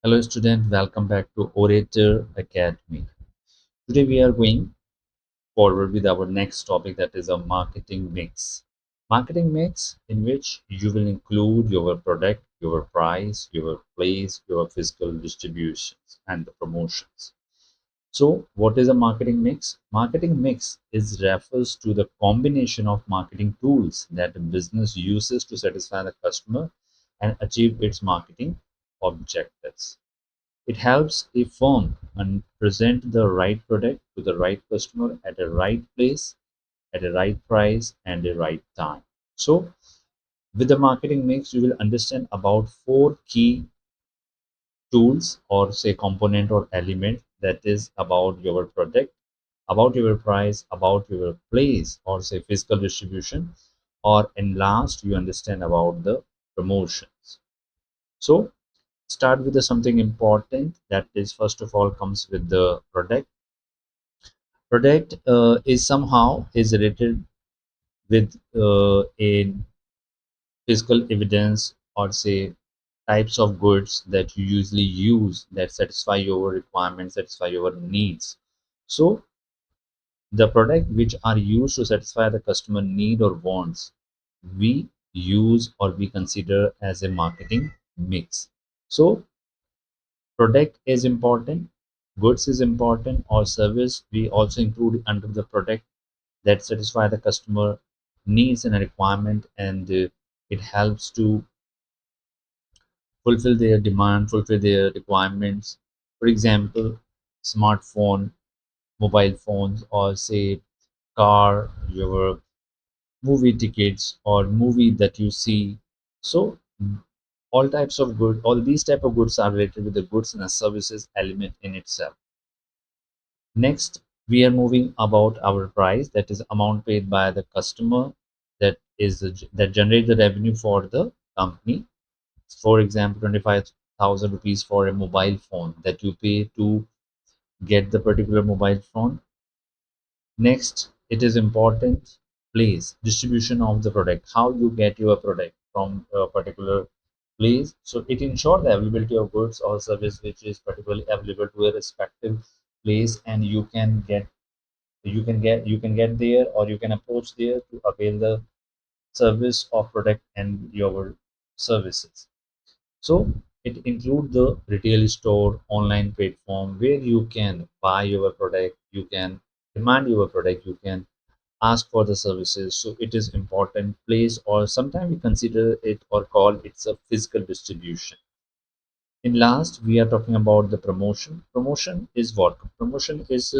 Hello student, welcome back to Orator Academy. Today we are going forward with our next topic, that is a marketing mix. Marketing mix in which you will include your product, your price, your place, your physical distributions and the promotions. So what is a marketing mix? Marketing mix is refers to the combination of marketing tools that a business uses to satisfy the customer and achieve its marketing objectives. It helps a firm and present the right product to the right customer at a right place, at a right price, and a right time. So, with the marketing mix, you will understand about four key tools or say component or element, that is about your product, about your price, about your place or say physical distribution, or in last you understand about the promotions. So start with the something important, that is first of all comes with the product. Product is somehow is related with a physical evidence or say types of goods that you usually use that satisfy your requirements, satisfy your needs. So the product which are used to satisfy the customer need or wants, we use or we consider as a marketing mix. So product is important, goods is important, or service we also include under the product that satisfy the customer needs and a requirement, and it helps to fulfill their demand, fulfill their requirements. For example, smartphone, mobile phones, or say car, your movie tickets or movie that you see. So all types of good, all these type of goods are related with the goods and the services element in itself. Next, we are moving about our price, that is amount paid by the customer, that is that generate the revenue for the company. For example, 25,000 rupees for a mobile phone that you pay to get the particular mobile phone. Next, it is important place, distribution of the product, how you get your product from a particular place. So it ensures the availability of goods or service which is particularly available to a respective place, and you can get there or you can approach there to avail the service or product and your services. So it includes the retail store, online platform where you can buy your product, you can demand your product, you can ask for the services. So it is important place, or sometimes we consider it or call it's a physical distribution. In last, we are talking about the promotion. Promotion is what? Promotion is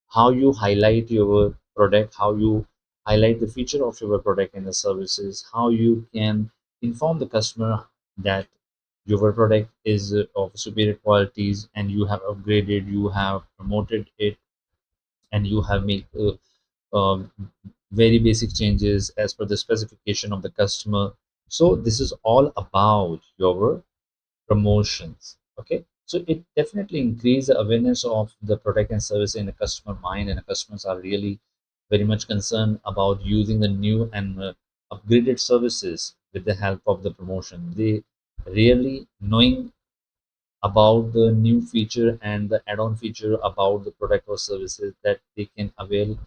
how you highlight your product, how you highlight the feature of your product and the services, how you can inform the customer that your product is of superior qualities and you have upgraded, you have promoted it, and you have made very basic changes as per the specification of the customer. So this is all about your promotions. Okay, so it definitely increase the awareness of the product and service in the customer mind, and the customers are really very much concerned about using the new and upgraded services with the help of the promotion. They really knowing about the new feature and the add-on feature about the product or services that they can avail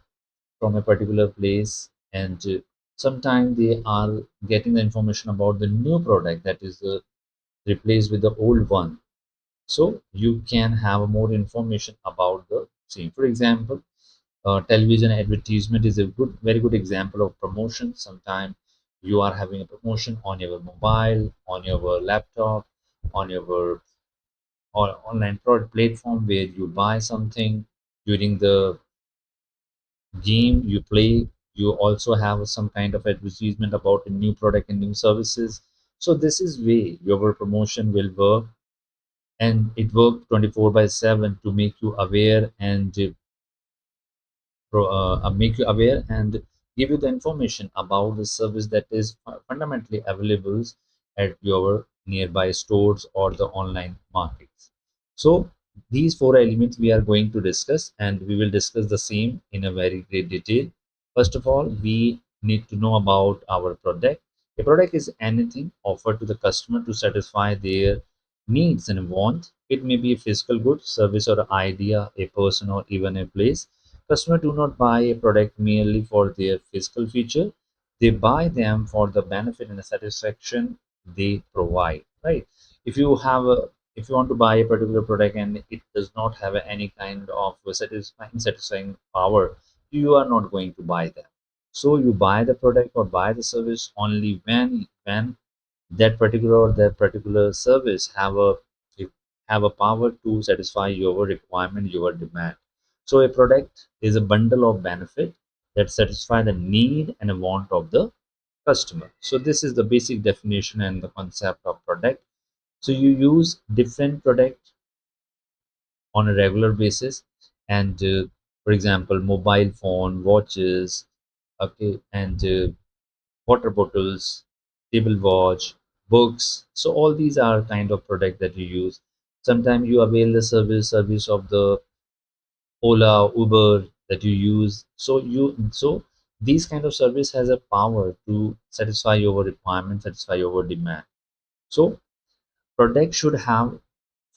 from a particular place, and sometimes they are getting the information about the new product that is replaced with the old one. So you can have more information about the same. For example, television advertisement is a very good example of promotion. Sometimes you are having a promotion on your mobile, on your laptop, on your or online product platform where you buy something during the game you play. You also have some kind of advertisement about a new product and new services. So this is way your promotion will work, and it works 24 by 7 to make you aware and make you aware and give you the information about the service that is fundamentally available at your nearby stores or the online markets. So these four elements we are going to discuss, and we will discuss the same in a very great detail. First of all, we need to know about our product. A product is anything offered to the customer to satisfy their needs and want. It may be a physical good, service, or an idea, a person, or even a place. Customers do not buy a product merely for their physical feature. They buy them for the benefit and the satisfaction they provide. Right? If you have a if you want to buy a particular product and it does not have any kind of satisfying power, you are not going to buy them. So you buy the product or buy the service only when that particular service have a power to satisfy your requirement, your demand. So a product is a bundle of benefit that satisfy the need and a want of the customer. So this is the basic definition and the concept of product. So you use different product on a regular basis, and for example mobile phone, watches, okay, and water bottles, table watch, books. So all these are kind of product that you use. Sometimes you avail the service of the Ola, Uber that you use. So these kind of service has a power to satisfy your requirement, satisfy your demand. So product should have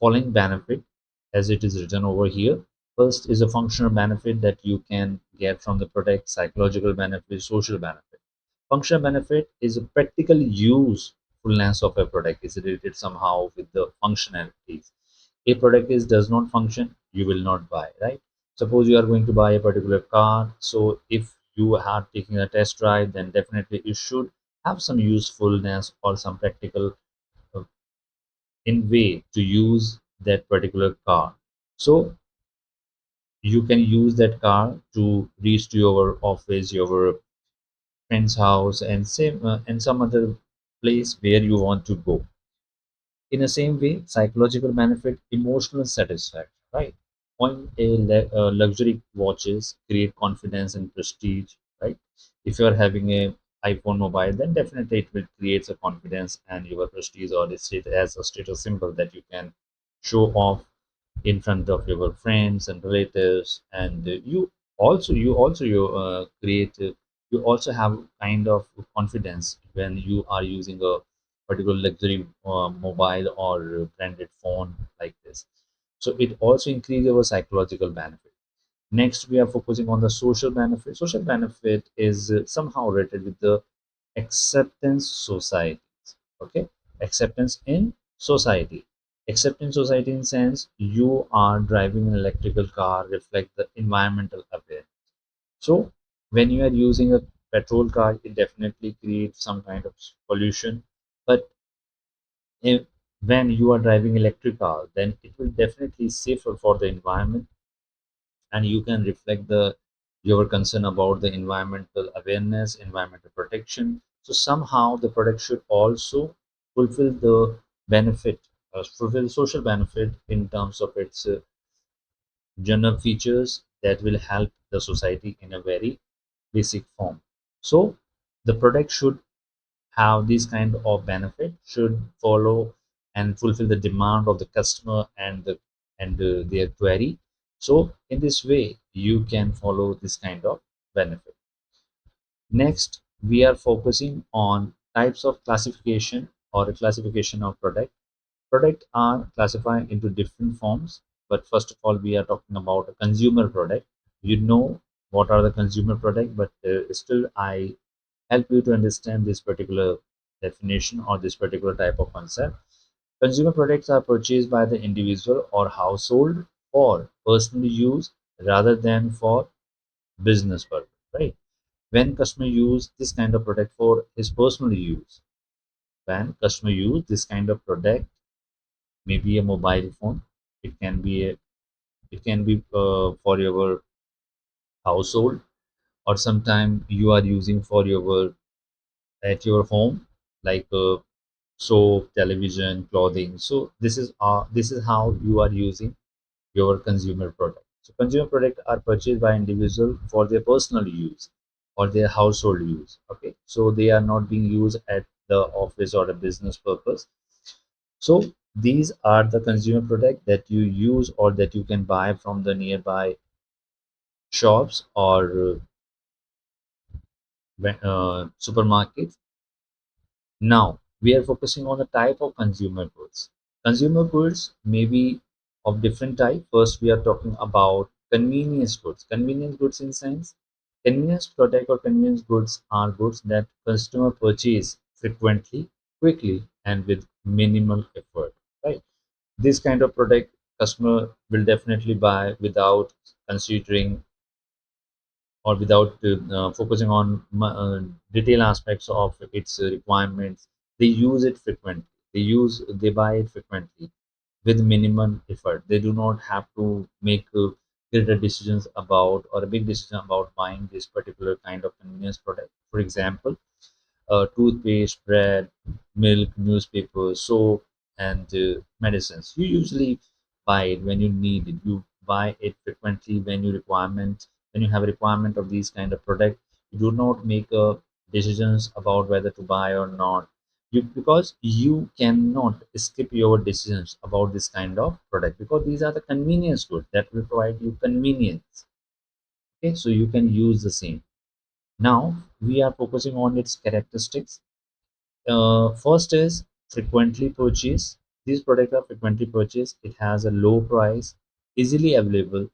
following benefit as it is written over here. First is a functional benefit that you can get from the product, psychological benefit, social benefit. Functional benefit is a practical usefulness of a product is related somehow with the functionalities. A product is does not function, you will not buy, right? Suppose you are going to buy a particular car, so if you are taking a test drive, then definitely it should have some usefulness or some practical uh, in way to use that particular car. So you can use that car to reach to your office, your friend's house, and same and some other place where you want to go. In the same way, psychological benefit, emotional satisfaction, right? On luxury watches create confidence and prestige, right? If you are having a iPhone mobile, then definitely it will create a confidence and your prestige or state as a status symbol that you can show off in front of your friends and relatives, and you create you also have kind of confidence when you are using a particular luxury mobile or branded phone like this. So it also increases our psychological benefit. Next, we are focusing on the social benefit. Social benefit is somehow related with the acceptance society. Okay, acceptance in society. Acceptance society in sense you are driving an electrical car reflect the environmental awareness. So when you are using a petrol car, it definitely creates some kind of pollution. But if, when you are driving electric car, then it will definitely safer for the environment, and you can reflect the your concern about the environmental awareness, environmental protection. So somehow the product should also fulfill the benefit, fulfill social benefit in terms of its general features that will help the society in a very basic form. So the product should have this kind of benefit, should follow and fulfill the demand of the customer and their query. So in this way you can follow this kind of benefit. Next, we are focusing on types of classification or a classification of product. Product are classified into different forms, but first of all we are talking about a consumer product. You know what are the consumer product, but still I help you to understand this particular definition or this particular type of concept. Consumer products are purchased by the individual or household for personal use rather than for business purpose, right? When customer use this kind of product for his personal use, when customer use this kind of product, maybe a mobile phone, it can be for your household, or sometime you are using for your at your home, like soap, television, clothing. So this is how you are using your consumer product. So consumer product are purchased by individual for their personal use or their household use. Okay, so they are not being used at the office or a business purpose. So these are the consumer product that you use or that you can buy from the nearby shops or supermarkets. Now we are focusing on the type of consumer goods. Consumer goods may be of different type. First, we are talking about convenience goods. Convenience goods in sense, convenience product or convenience goods are goods that customer purchase frequently, quickly, and with minimal effort. Right. This kind of product customer will definitely buy without considering or without focusing on detail aspects of its requirements. They use it frequently. They buy it frequently with minimum effort. They do not have to make greater decisions about or a big decision about buying this particular kind of convenience product. For example, toothpaste, bread, milk, newspapers, soap, and medicines. You usually buy it when you need it. You buy it frequently when you have a requirement of these kind of product. You do not make decisions about whether to buy or not. Because you cannot skip your decisions about this kind of product because these are the convenience goods that will provide you convenience. Okay, so you can use the same. Now we are focusing on its characteristics. First is frequently purchased. These products are frequently purchased. It has a low price, easily available,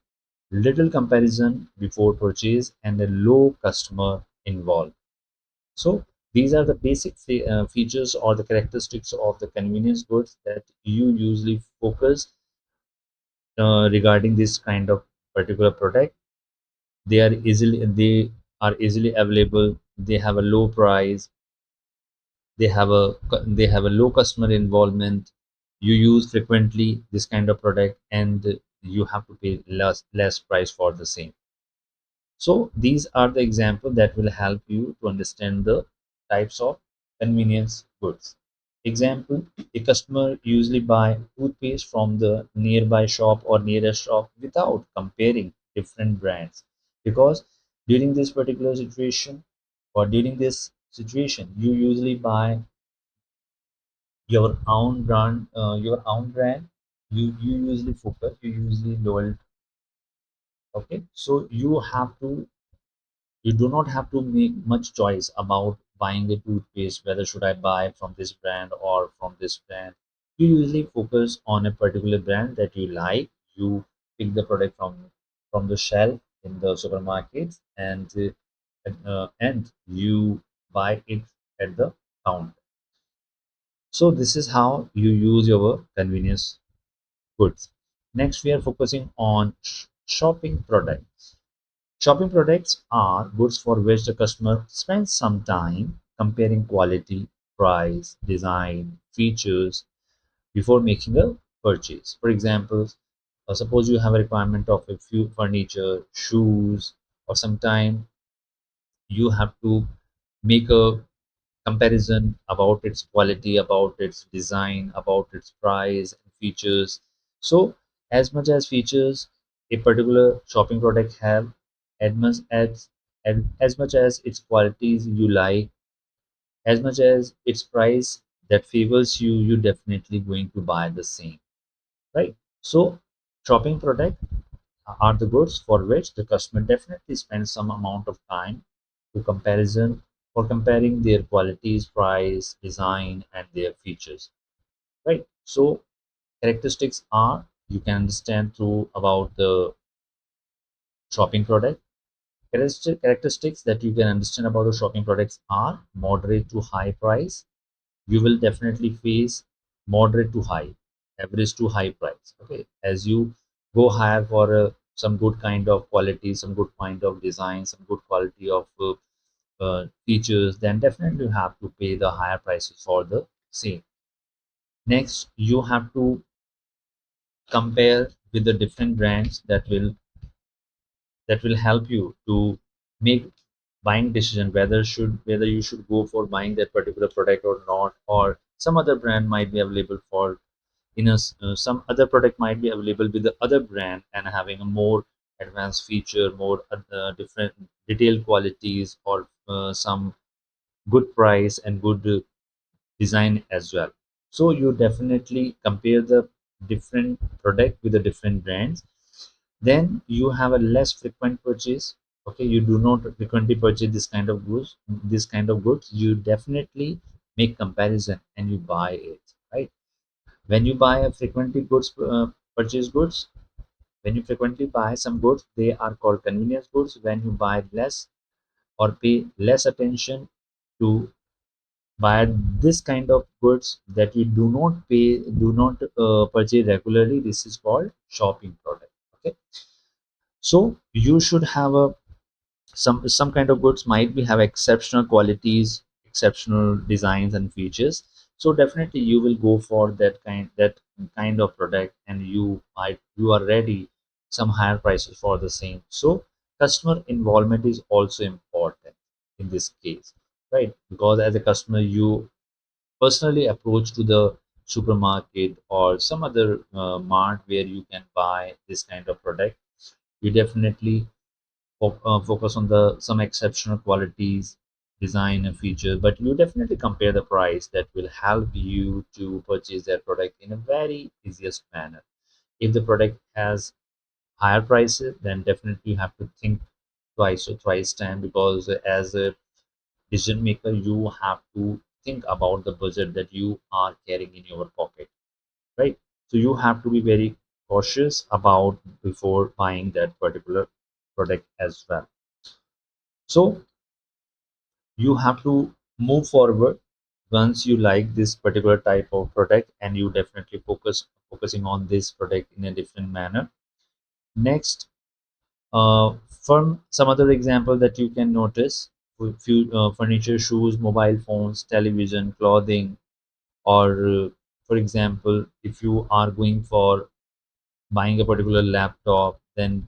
little comparison before purchase, and a low customer involved. So these are the basic features or the characteristics of the convenience goods that you usually focus regarding this kind of particular product. They are easily available. They have a low price. They have a low customer involvement. You use frequently this kind of product and you have to pay less price for the same. So these are the examples that will help you to understand the types of convenience goods. Example, a customer usually buy toothpaste from the nearby shop or nearest shop without comparing different brands because during this particular situation during this situation you usually buy your own brand. You usually focus, you usually loyal. Okay, so you do not have to make much choice about buying a toothpaste, whether should I buy from this brand or from this brand. You usually focus on a particular brand that you like. You pick the product from the shelf in the supermarkets and you buy it at the counter. So this is how you use your convenience goods. Next, we are focusing on shopping products. Shopping products are goods for which the customer spends some time comparing quality, price, design, features before making a purchase. For example, suppose you have a requirement of a few furniture, shoes, or sometime you have to make a comparison about its quality, about its design, about its price and features. So, as much as features a particular shopping product have, as much as its qualities you like, as much as its price that favors you, you definitely going to buy the same, right? So, shopping product are the goods for which the customer definitely spends some amount of time to comparison for comparing their qualities, price, design, and their features. Right. So characteristics are you can understand through about the shopping product. Characteristics that you can understand about the shopping products are moderate to high price. You will definitely face moderate to high, average to high price. Okay, as you go higher for some good kind of quality, some good kind of design, some good quality of features, then definitely you have to pay the higher prices for the same. Next, you have to compare with the different brands that will help you to make buying decision whether you should go for buying that particular product or not, or some other brand might be available for some other product might be available with the other brand and having a more advanced feature, more different detailed qualities, or some good price and good design as well. So you definitely compare the different product with the different brands. Then you have a less frequent purchase. Okay, you do not frequently purchase this kind of goods. You definitely make comparison and you buy it, right? When you buy a frequently goods purchase goods, when you frequently buy some goods, they are called convenience goods. When you buy less or pay less attention to buy this kind of goods that you do not purchase regularly, this is called shopping product. Okay, so you should have a some kind of goods might be have exceptional qualities, exceptional designs and features, so definitely you will go for that kind of product, and you are ready some higher prices for the same. So customer involvement is also important in this case, right? Because as a customer you personally approach to the supermarket or some other mart where you can buy this kind of product, you definitely focus on the some exceptional qualities, design and features, but you definitely compare the price that will help you to purchase that product in a very easiest manner. If the product has higher prices, then definitely you have to think twice or thrice time, because as a decision maker you have to think about the budget that you are carrying in your pocket, right? So you have to be very cautious about before buying that particular product as well. So you have to move forward once you like this particular type of product, and you definitely focusing on this product in a different manner. Next, from some other example that you can notice, with few furniture, shoes, mobile phones, television, clothing, or for example, if you are going for buying a particular laptop, then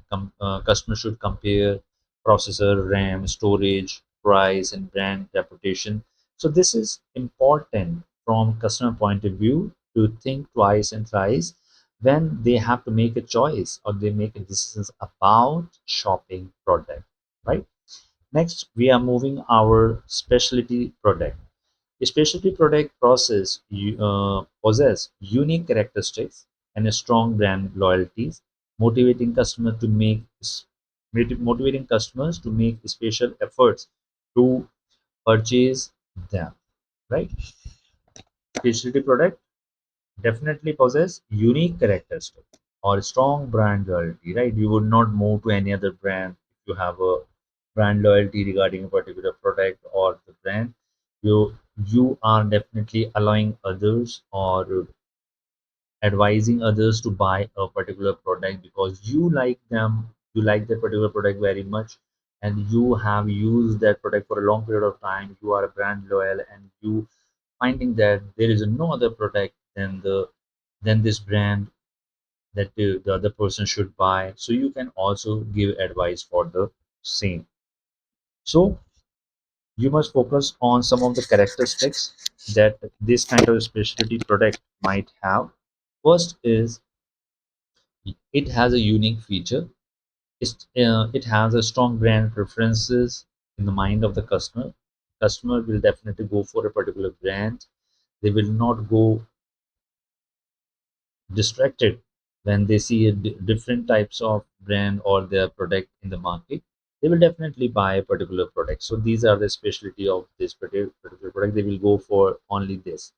customer should compare processor, RAM, storage, price, and brand reputation. So this is important from customer point of view to think twice and thrice when they have to make a choice or they make a decisions about shopping product, right? Next, we are moving our specialty product. A specialty product possess unique characteristics and a strong brand loyalties, motivating customer to make motivating customers to make special efforts to purchase them. Right? Specialty product definitely possess unique characteristics or strong brand loyalty. Right? You would not move to any other brand if you have a brand loyalty regarding a particular product or the brand. You are definitely allowing others or advising others to buy a particular product because you like them, you like that particular product very much, and you have used that product for a long period of time. You are a brand loyal, and you finding that there is no other product than this brand that the other person should buy, so you can also give advice for the same. So you must focus on some of the characteristics that this kind of specialty product might have. First is it has a unique feature. It has a strong brand preferences in the mind of the customer. Customer will definitely go for a particular brand. They will not go distracted when they see different types of brand or their product in the market. They will definitely buy a particular product. So these are the specialty of this particular product. They will go for only this.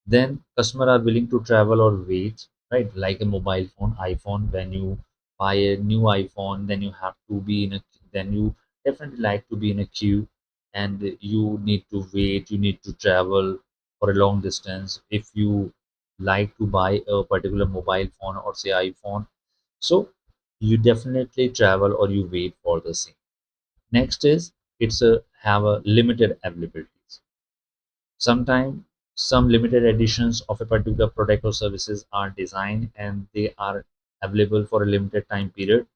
Then customer are willing to travel or wait, right? Like a mobile phone, iPhone. When you buy a new iPhone, then you have to be in a then you definitely like to be in a queue, and you need to wait, you need to travel for a long distance if you like to buy a particular mobile phone or say iPhone. So you definitely travel or you wait for the same. Next is it's a have a limited availability. Sometimes some limited editions of a particular product or services are designed and they are available for a limited time period,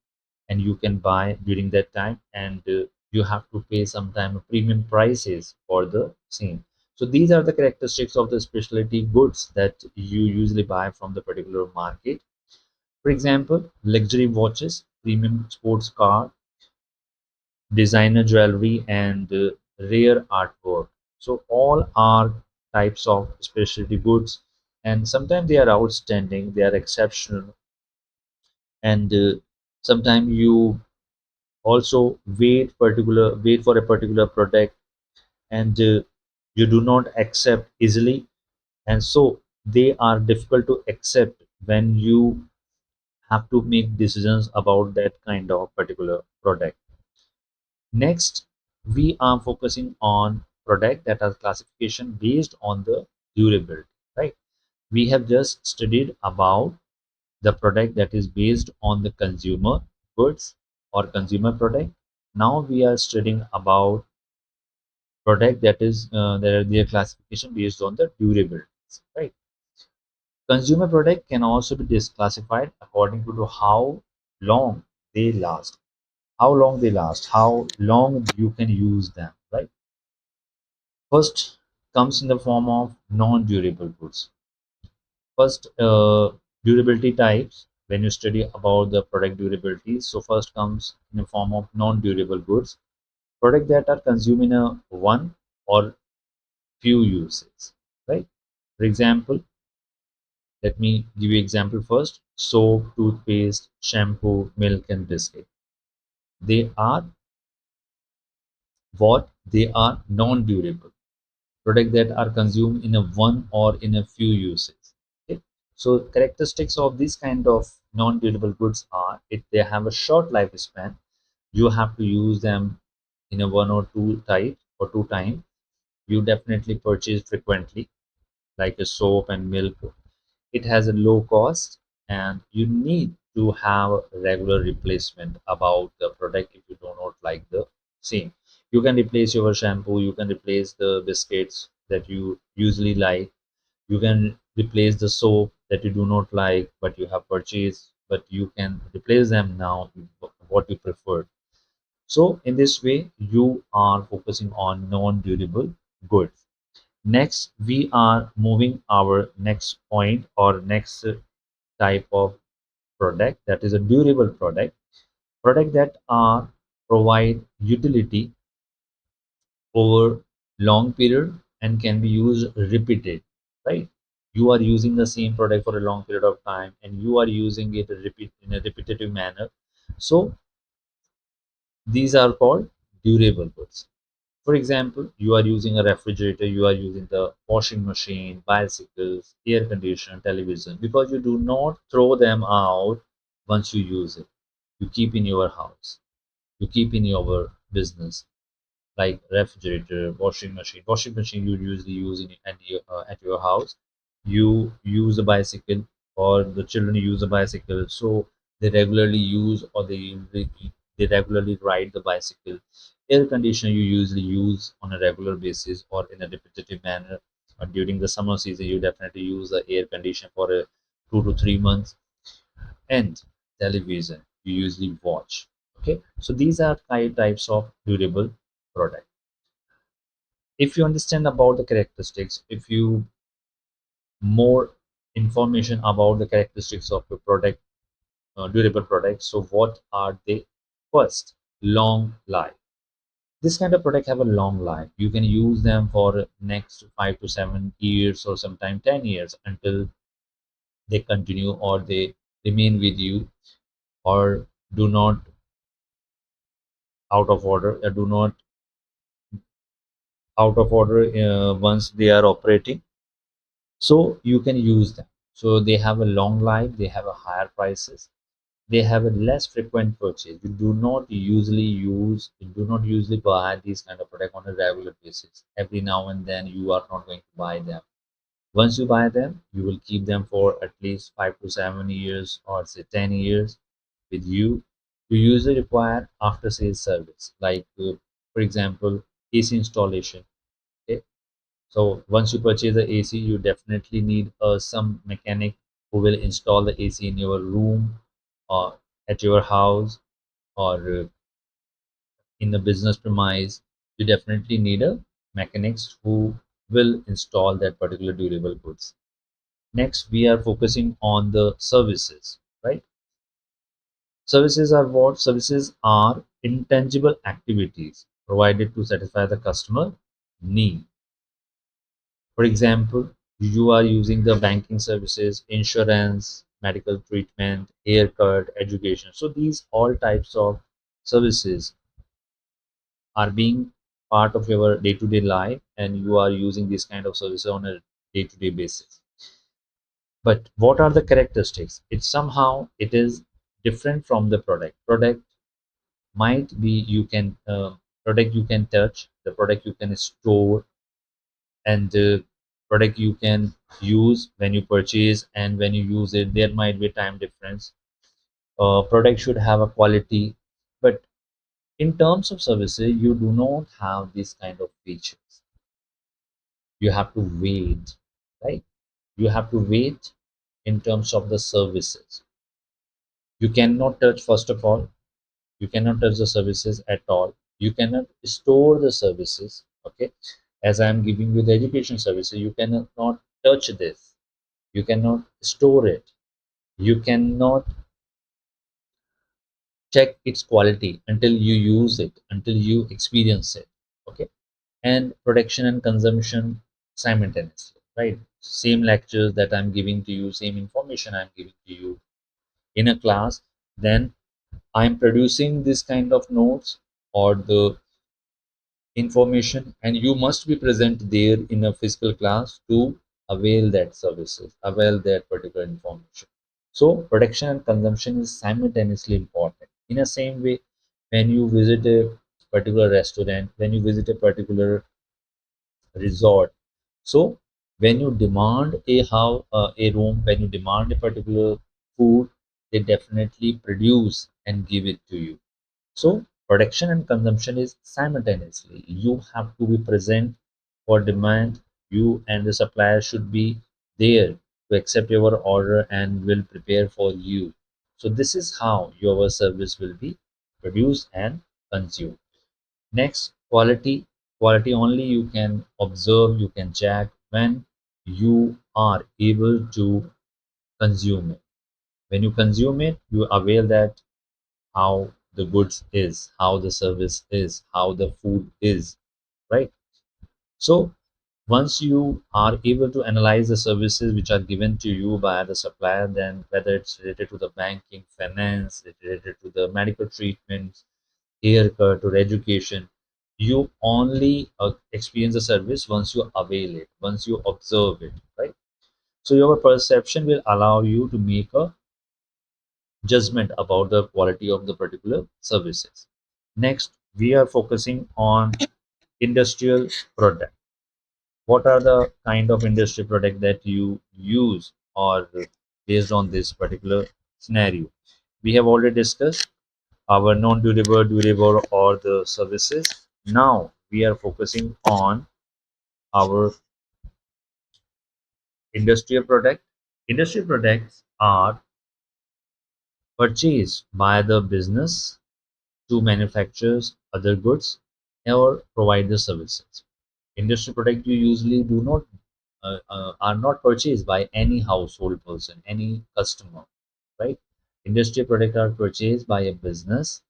and you can buy during that time, and you have to pay sometime premium prices for the same. So these are the characteristics of the specialty goods that you usually buy from the particular market. For example, luxury watches, premium sports car, designer jewelry, and rare artwork. So all are types of specialty goods, and sometimes they are outstanding, they are exceptional, and sometimes you also wait for a particular product, and you do not accept easily, and so they are difficult to accept when you have to make decisions about that kind of particular product. Next, we are focusing on product that are classification based on the durability, right? We have just studied about the product that is based on the consumer goods or consumer product. Now we are studying about product that is their classification based on the durability, right? Consumer product can also be disclassified according to how long they last, how long you can use them, right? First comes in the form of non-durable goods. First, durability types. When you study about the product durability, so first comes in the form of non-durable goods, product that are consumed in a one or few uses, right? For example, let me give you example first. Soap, toothpaste, shampoo, milk, and biscuit. They are what? They are non-durable. Products that are consumed in a one or in a few uses. Okay? So characteristics of these kind of non-durable goods are if they have a short lifespan, you have to use them in a one or two type or two time. You definitely purchase frequently, like a soap and milk. It has a low cost, and you need to have regular replacement about the product if you do not like the same. You can replace your shampoo, you can replace the biscuits that you usually like, you can replace the soap that you do not like but you have purchased, but you can replace them now with what you prefer. So in this way you are focusing on non-durable goods. Next, we are moving our next point or next type of product, that is a durable product that are provide utility over long period and can be used repeated, right? You are using the same product for a long period of time and you are using it repeat in a repetitive manner, so these are called durable goods. For example, you are using a refrigerator, you are using the washing machine, bicycles, air conditioner, television, because you do not throw them out once you use it. You keep in your house, you keep in your business, like refrigerator, washing machine. Washing machine you usually use in at your house. You use a bicycle, or the children use a bicycle, so they regularly use or they regularly ride the bicycle. Air conditioner you usually use on a regular basis or in a repetitive manner. During the summer season, you definitely use the air conditioner for 2 to 3 months. And television you usually watch. Okay, so these are five types of durable product. If you understand about the characteristics, if you more information about the characteristics of the product, durable product, so what are they? First, long life. This kind of product have a long life. You can use them for next 5 to 7 years or sometime 10 years until they continue or they remain with you or do not out of order, do not out of order once they are operating, so you can use them. So they have a long life, they have a higher prices, they have a less frequent purchase. You do not usually buy these kind of product on a regular basis. Every now and then you are not going to buy them. Once you buy them, you will keep them for at least 5 to 7 years or say 10 years with you. You usually require after sales service, like for example, AC installation. Okay, so once you purchase the AC, you definitely need some mechanic who will install the AC in your room or at your house or in the business premise. You definitely need a mechanics who will install that particular durable goods. Next, we are focusing on the services, right? Services are what? Services are intangible activities provided to satisfy the customer need. For example, you are using the banking services, insurance, medical treatment, haircut, education. So these all types of services are being part of your day-to-day life, and you are using this kind of services on a day-to-day basis. But what are the characteristics? It's somehow it is different from the product. Product might be you can product you can touch, the product you can store, and the product you can use when you purchase and when you use it. There might be time difference. Product should have a quality, but in terms of services, you do not have this kind of features. You have to wait, right? You have to wait in terms of the services. You cannot touch, first of all, you cannot touch the services at all. You cannot store the services, okay? As I am giving you the education services, you cannot not touch this. You cannot store it. You cannot check its quality until you use it, until you experience it, okay? And production and consumption simultaneously, right? Same lectures that I'm giving to you, same information I'm giving to you in a class, then I'm producing this kind of notes or the information, and you must be present there in a physical class to avail that services, avail that particular information. So production and consumption is simultaneously important. In the same way, when you visit a particular restaurant, when you visit a particular resort, so when you demand a room, when you demand a particular food, they definitely produce and give it to you. So production and consumption is simultaneously. You have to be present for demand. You and the supplier should be there to accept your order and will prepare for you. So this is how your service will be produced and consumed. Next, quality. Quality only you can observe, you can check when you are able to consume it. When you consume it, you avail that how the goods is, how the service is, how the food is, right? So once you are able to analyze the services which are given to you by the supplier, then whether it's related to the banking, finance, related to the medical treatments, haircut or education, you only experience the service once you avail it, once you observe it, right? So your perception will allow you to make a judgment about the quality of the particular services. Next, we are focusing on industrial product. What are the kind of industry product that you use or based on this particular scenario? We have already discussed our non-durable, durable, or the services. Now we are focusing on our industrial product. Industrial products are purchased by the business to manufactures other goods or provide the services. Industrial product you usually do not are not purchased by any household person, any customer, right? Industrial product are purchased by a business,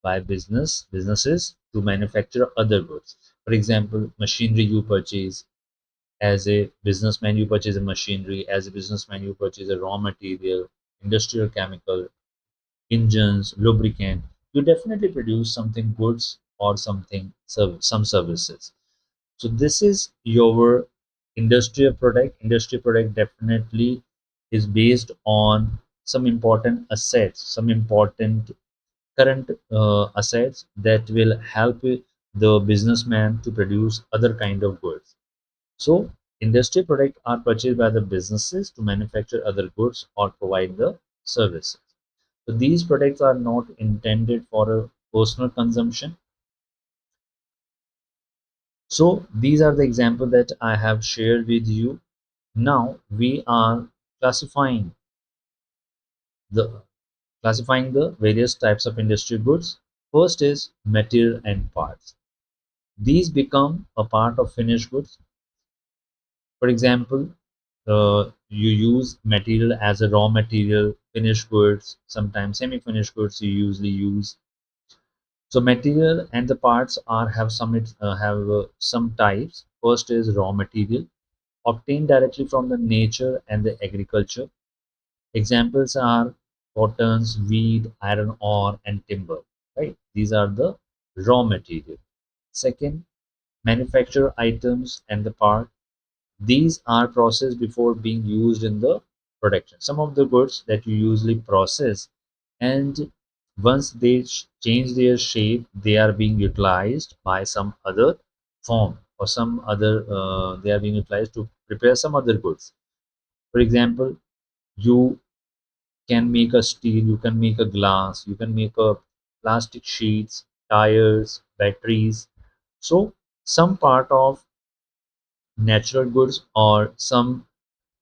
by businesses to manufacture other goods. For example, machinery you purchase as a businessman, you purchase a machinery. As a businessman, you purchase a raw material, industrial chemical, engines, lubricant. You definitely produce something goods or something some services. So this is your industrial product. Industrial product definitely is based on some important assets, some important current assets that will help the businessman to produce other kind of goods. So industrial products are purchased by the businesses to manufacture other goods or provide the services. So these products are not intended for a personal consumption. So these are the examples that I have shared with you. Now we are classifying the classifying the various types of industrial goods. First is material and parts. These become a part of finished goods. For example, you use material as a raw material, finished goods, sometimes semi-finished goods you usually use. So material and the parts are have some types. First is raw material, obtained directly from the nature and the agriculture. Examples are cottons, wheat, iron ore, and timber. Right? These are the raw material. Second, manufacture items and the part. These are processed before being used in the production. Some of the goods that you usually process, and once they change their shape, they are being utilized by some other form, or some other they are being utilized to prepare some other goods. For example, you can make a steel, you can make a glass, you can make a plastic sheets, tires, batteries. So some part of natural goods, or some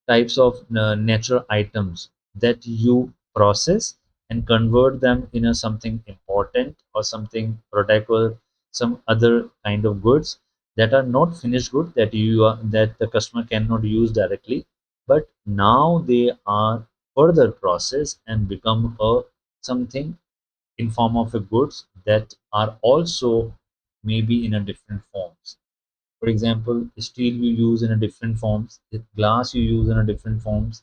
types of natural items that you process and convert them in a something important or something product, or some other kind of goods that are not finished good, that that the customer cannot use directly, but now they are further processed and become a something in form of a goods that are also maybe in a different forms. For example, steel you use in a different forms, glass you use in a different forms,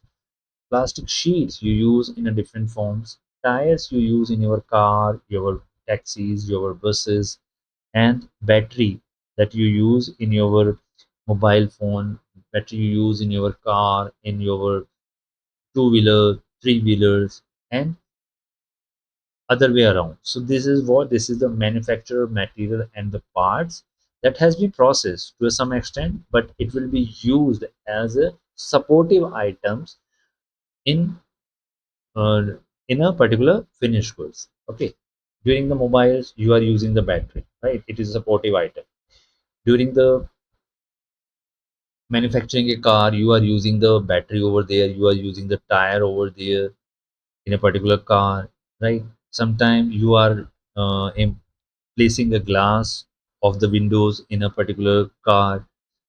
plastic sheets you use in a different forms, tires you use in your car, your taxis, your buses, and battery that you use in your mobile phone, battery you use in your car, in your two-wheeler, three-wheelers, and other way around. So this is the manufacturer material and the parts that has been processed to some extent, but it will be used as a supportive items in uh, in a particular finished goods. Okay, during the mobiles you are using the battery, right? It is a supportive item. During the manufacturing a car, you are using the battery over there, you are using the tire over there in a particular car, right? Sometimes you are placing a glass of the windows in a particular car.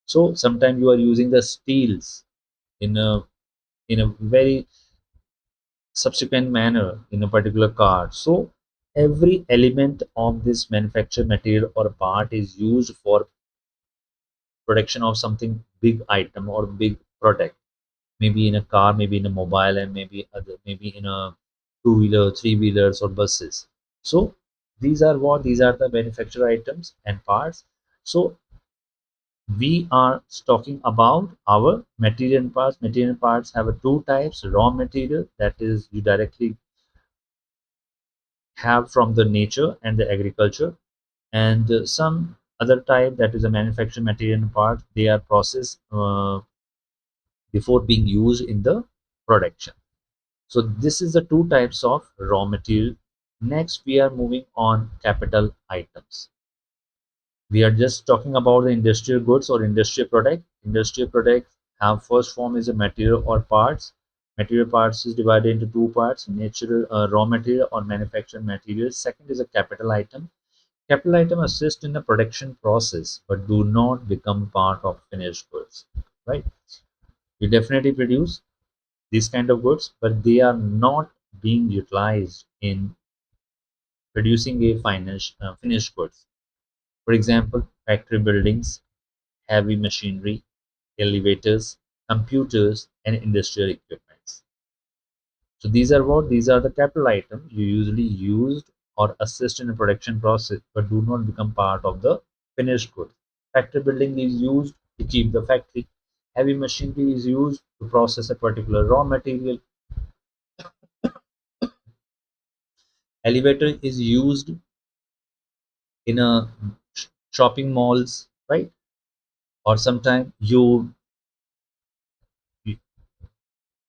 So sometimes you are using the steels in a very subsequent manner in a particular car. So every element of this manufactured material or part is used for production of something big item or big product. Maybe in a car, maybe in a mobile, and maybe in a two-wheeler, three-wheelers, or buses. So these are the manufactured items and parts. So we are talking about our material parts. Material parts have a two types: raw material, that is you directly have from the nature and the agriculture, and some other type, that is a manufactured material part. They are processed before being used in the production. So this is the two types of raw material. Next, we are moving on capital items. We are just talking about the industrial goods or industrial product. Industrial products have first form is a material or parts. Material parts is divided into two parts: natural raw material or manufactured materials. Second is a capital item. Capital item assist in the production process but do not become part of finished goods. Right? You definitely produce these kind of goods, but they are not being utilized in producing a finished goods. For example, factory buildings, heavy machinery, elevators, computers, and industrial equipments. So these are what? These are the capital items you usually used or assist in the production process, but do not become part of the finished good. Factory building is used to keep the factory. Heavy machinery is used to process a particular raw material. Elevator is used in a shopping malls, right? Or sometimes you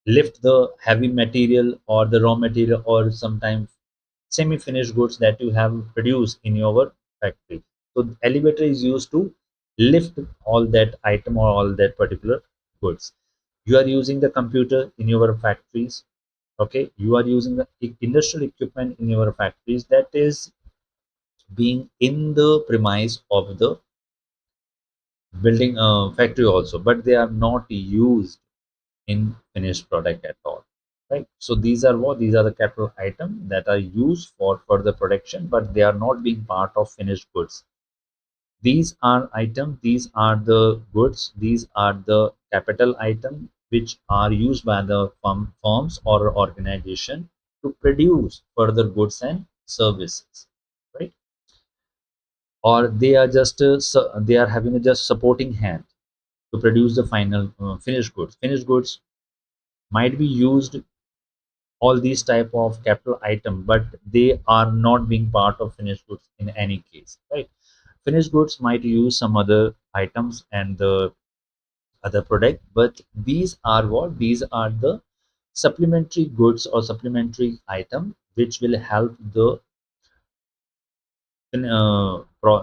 lift the heavy material or the raw material, or sometimes semi-finished goods that you have produced in your factory. So the elevator is used to lift all that item or all that particular goods. You are using the computer in your factories. Okay, you are using the industrial equipment in your factories that is being in the premise of the building factory also, but they are not used in finished product at all, right? So these are what? These are the capital items that are used for further production, but they are not being part of finished goods. These are items, these are the goods, these are the capital items which are used by the firms or organization to produce further goods and services, right? Or they are just they are having a just supporting hand. to produce the final finished goods. Finished goods might be used all these type of capital item, but they are not being part of finished goods in any case, right? Finished goods might use some other items and the other product, but these are what? These are the supplementary goods or supplementary item which will help the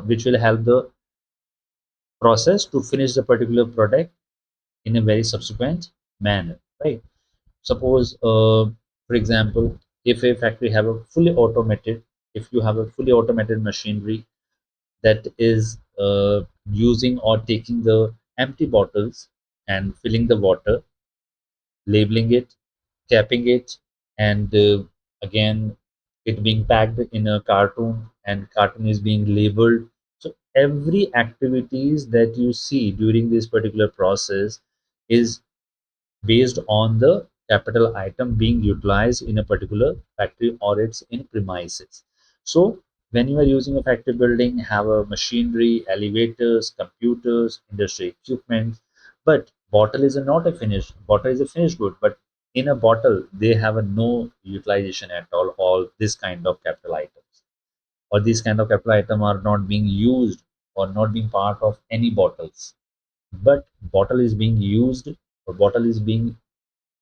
which will help the process to finish the particular product in a very subsequent manner, right? Suppose, for example, if a factory have a fully automated, if you have a fully automated machinery that is using or taking the empty bottles and filling the water, labeling it, capping it, and again it being packed in a cartoon and cartoon is being labeled. So every activities that you see during this particular process is based on the capital item being utilized in a particular factory or its in premises. So when you are using a factory building, have a machinery, elevators, computers, industry equipment, but bottle is not a finished bottle is a finished good, but in a bottle they have a no utilization at all this kind of capital items, or these kind of capital item are not being used or not being part of any bottles, but bottle is being used or bottle is being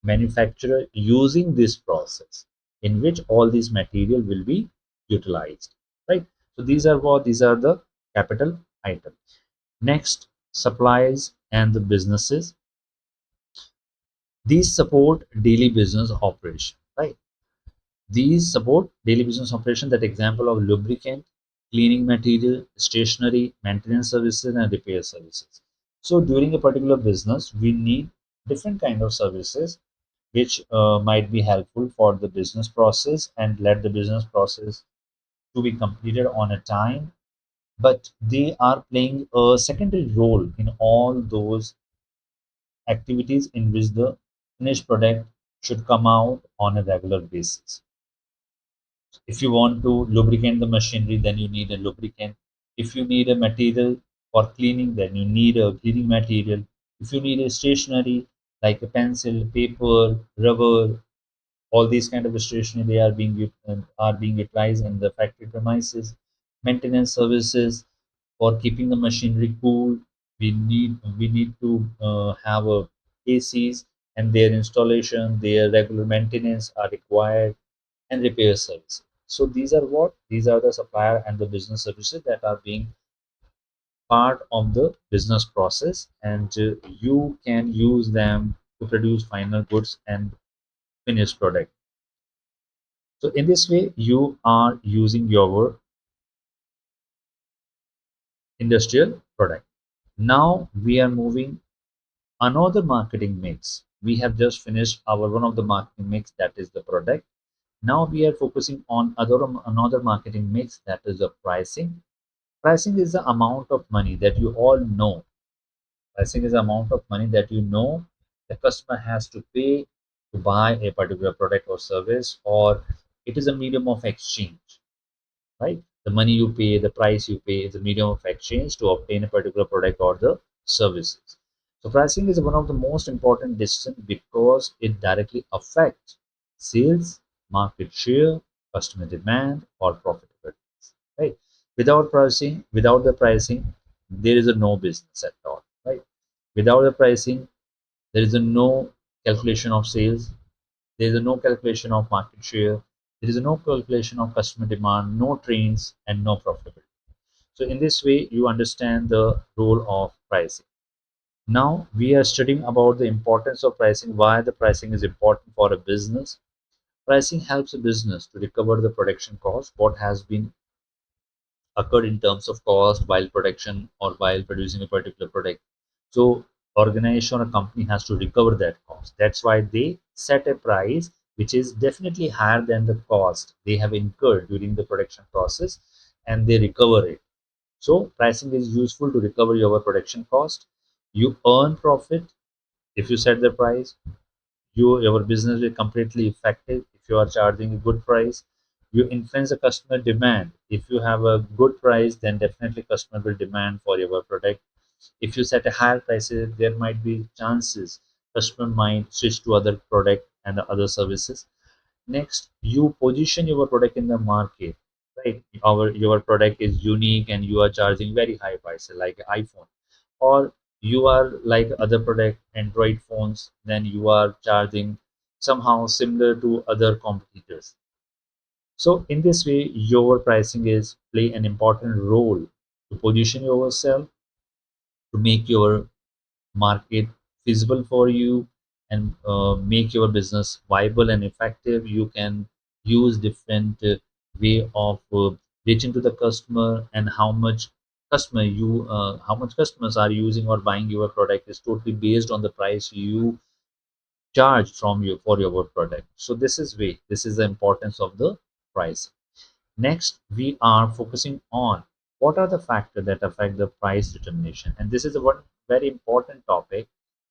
manufacturer using this process in which all these material will be utilized, right? So these are the capital items. Next, supplies and the businesses. These support daily business operation, right? These support daily business operation. That example of lubricant, cleaning material, stationery, maintenance services, and repair services. So during a particular business, we need different kind of services which might be helpful for the business process and let the business process to be completed on a time, but they are playing a secondary role in all those activities in which the finished product should come out on a regular basis. If you want to lubricate the machinery, then you need a lubricant. If you need a material for cleaning, then you need a cleaning material. If you need a stationery like a pencil, paper, rubber, all these kind of stationery they are being utilized in the factory premises. Maintenance services for keeping the machinery cool. We need to have a ACs, and their installation, their regular maintenance are required, and repair service. So these are what? These are the supplier and the business services that are being part of the business process, and you can use them to produce final goods and finished product. So in this way, you are using your industrial product. Now we are moving another marketing mix. We have just finished our one of the marketing mix, that is the product. Now we are focusing on another marketing mix, that is the pricing. Pricing is the amount of money that you all know. Pricing is the amount of money that you know the customer has to pay to buy a particular product or service, or it is a medium of exchange, right? The money you pay, the price you pay is a medium of exchange to obtain a particular product or the services. So pricing is one of the most important decisions because it directly affects sales, market share, customer demand, or profitability. Right? Without the pricing, there is a no business at all. Right? Without the pricing, there is a no calculation of sales, there is a no calculation of market share. There is a no calculation of customer demand, no trains, and no profitability. So in this way, you understand the role of pricing. Now we are studying about the importance of pricing, why the pricing is important for a business. Pricing helps a business to recover the production cost, what has been occurred in terms of cost while production or while producing a particular product. So organization or a company has to recover that cost. That's why they set a price which is definitely higher than the cost they have incurred during the production process, and they recover it. So pricing is useful to recover your production cost. You earn profit if you set the price. Your business will completely effective if you are charging a good price. You influence the customer demand. If you have a good price, then definitely customer will demand for your product. If you set a higher prices, there might be chances customer might switch to other product and other services. Next, you position your product in the market, right? Your product is unique and you are charging very high prices like iPhone, or you are like other product Android phones, then you are charging somehow similar to other competitors. So in this way, your pricing is play an important role to position yourself, to make your market feasible for you, and make your business viable and effective. You can use different way of reaching to the customer, and how much customers are using or buying your product is totally based on the price you charge from you for your product. So this is the importance of the price. Next, we are focusing on what are the factors that affect the price determination. And this is a one very important topic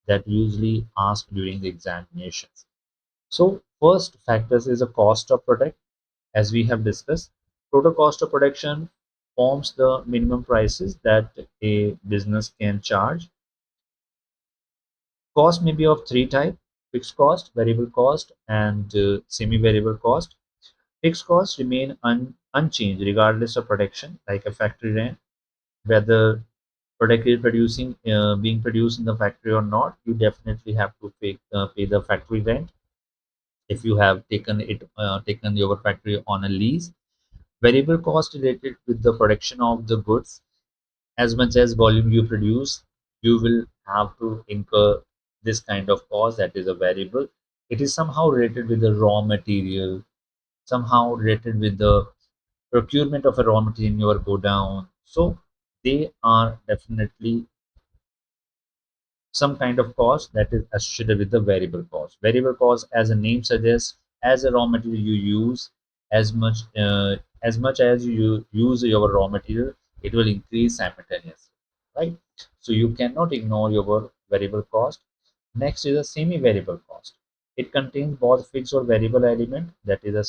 that usually asked during the examinations. So first factors is the cost of product. As we have discussed, total cost of production forms the minimum prices that a business can charge. Cost may be of three types: fixed cost, variable cost, and semi-variable cost. Fixed costs remain unchanged regardless of production, like a factory rent. Whether product is being produced in the factory or not, you definitely have to pay the factory rent. If you have taken your factory on a lease, variable cost related with the production of the goods, as much as volume you produce, you will have to incur this kind of cost that is a variable. It is somehow related with the raw material, somehow related with the procurement of a raw material in your go down. So they are definitely some kind of cost that is associated with the variable cost. Variable cost, as the name suggests, as a raw material you use, as much as you use your raw material, it will increase simultaneously, right? So you cannot ignore your variable cost. Next is a semi-variable cost. It contains both fixed or variable element, that is a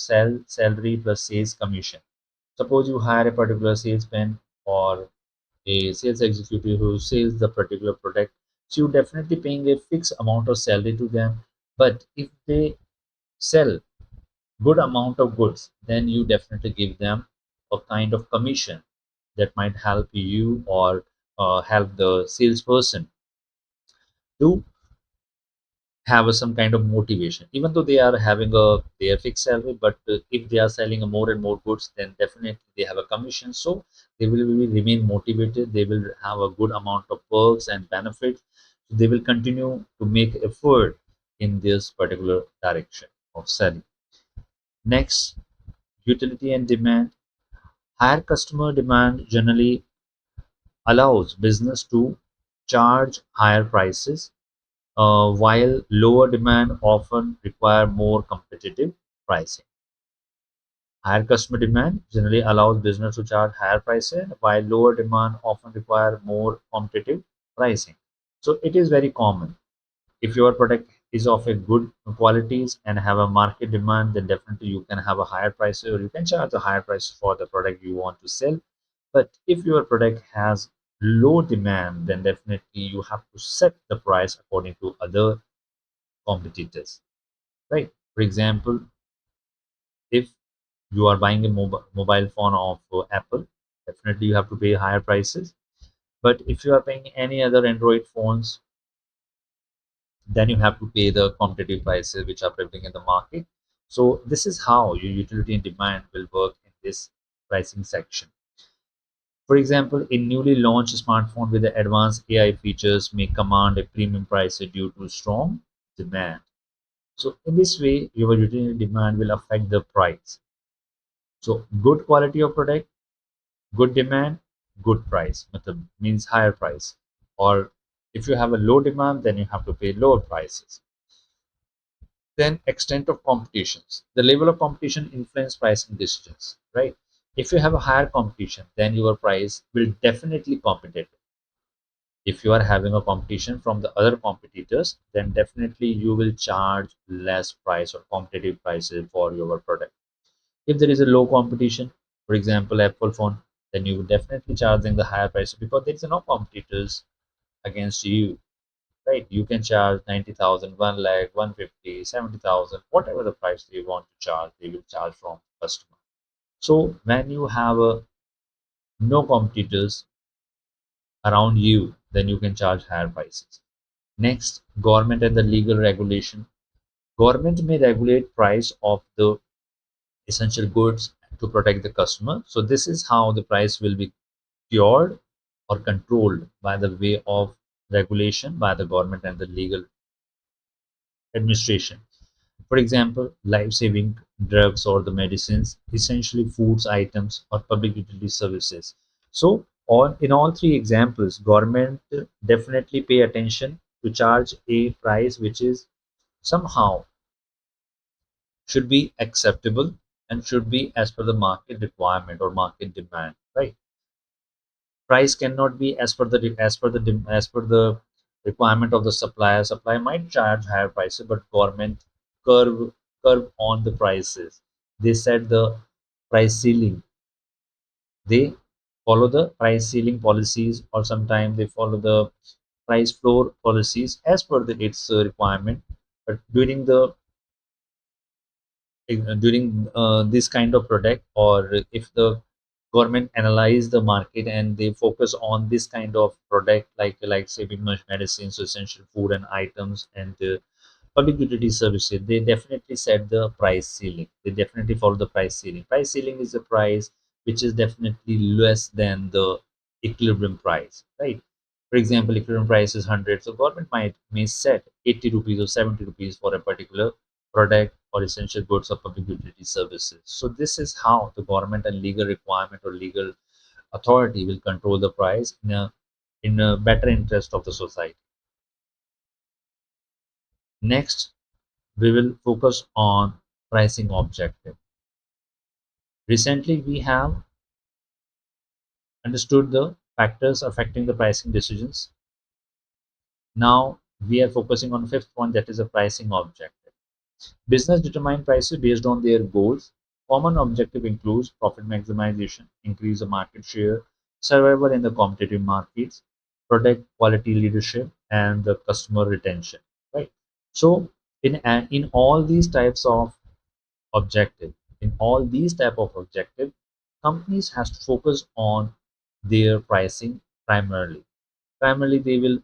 salary plus sales commission. Suppose you hire a particular salesman or a sales executive who sells the particular product, so you're definitely paying a fixed amount of salary to them. But if they sell good amount of goods, then you definitely give them a kind of commission that might help you or help the salesperson to have some kind of motivation, even though they are having a their fixed salary. But if they are selling more and more goods, then definitely they have a commission, so they will remain motivated, they will have a good amount of perks and benefits. They will continue to make effort in this particular direction of selling. Next, utility and demand. Higher customer demand generally allows business to charge higher prices, while lower demand often require more competitive pricing. Higher customer demand generally allows business to charge higher prices, while lower demand often require more competitive pricing. So it is very common. If your product is of a good qualities and have a market demand, then definitely you can have a higher price, or you can charge a higher price for the product you want to sell. But if your product has low demand, then definitely you have to set the price according to other competitors, right? For example, if you are buying a mobile phone of Apple, definitely you have to pay higher prices. But if you are paying any other Android phones, then you have to pay the competitive prices which are prevailing in the market. So this is how your utility and demand will work in this pricing section. For example, a newly launched smartphone with the advanced AI features may command a premium price due to strong demand. So in this way, your utility and demand will affect the price. So good quality of product, good demand, good price. Matlab means higher price. Or if you have a low demand, then you have to pay lower prices. Then extent of competitions. The level of competition influence pricing decisions, right? If you have a higher competition, then your price will definitely competitive. If you are having a competition from the other competitors, then definitely you will charge less price or competitive prices for your product. If there is a low competition, for example, Apple phone, then you will definitely charging the higher price because there is no competitors. against you, right? You can charge 90,000, 1 lakh, 150, 70,000, whatever the price they want to charge, they will charge from customer. So when you have no competitors around you, then you can charge higher prices. Next, government and the legal regulation. Government may regulate price of the essential goods to protect the customer. So this is how the price will be cured or controlled by the way of regulation by the government and the legal administration. For example, life-saving drugs or the medicines, essentially foods items or public utility services. So in all three examples, government definitely pay attention to charge a price which is somehow should be acceptable and should be as per the market requirement or market demand, right? Price cannot be as per the requirement of the supplier. Supplier might charge higher prices, but government curve curve on the prices. They set the price ceiling. They follow the price ceiling policies, or sometimes they follow the price floor policies as per its requirement. But during this kind of product, or if the government analyze the market and they focus on this kind of product like saving much medicines, essential food and items, and public utility services, they definitely set the price ceiling. They definitely follow the price ceiling. Price ceiling is a price which is definitely less than the equilibrium price, right? For example, equilibrium price is 100, so government may set 80 rupees or 70 rupees for a particular product or essential goods or public utility services. So this is how the government and legal requirement or legal authority will control the price in a better interest of the society. Next, we will focus on pricing objective. Recently, we have understood the factors affecting the pricing decisions. Now, we are focusing on fifth one, that is a pricing objective. Business determine prices based on their goals. Common objective includes profit maximization, increase the market share, survival in the competitive markets, product quality leadership, and the customer retention. Right. So, in all these types of objective, companies has to focus on their pricing primarily. Primarily, they will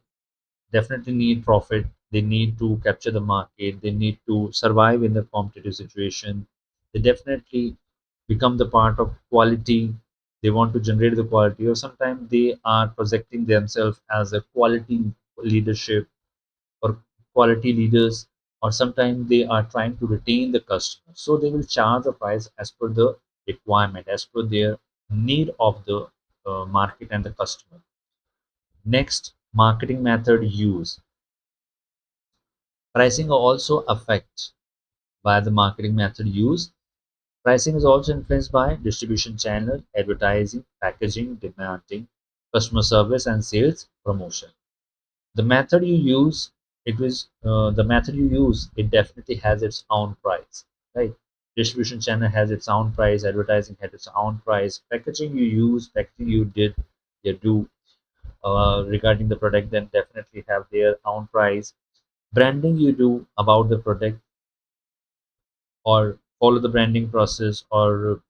definitely need profit. They need to capture the market. They need to survive in the competitive situation. They definitely become the part of quality. They want to generate the quality, or sometimes they are projecting themselves as a quality leadership or quality leaders, or sometimes they are trying to retain the customer. So they will charge the price as per the requirement, as per their need of the market and the customer. Next, marketing method use. Pricing also affects by the marketing method used. Pricing is also influenced by distribution channel, advertising, packaging, demanding, customer service, and sales promotion. The method you use, it definitely has its own price, right? Distribution channel has its own price, advertising has its own price, packaging you do regarding the product, then definitely have their own price. Branding you do about the product or follow the branding process or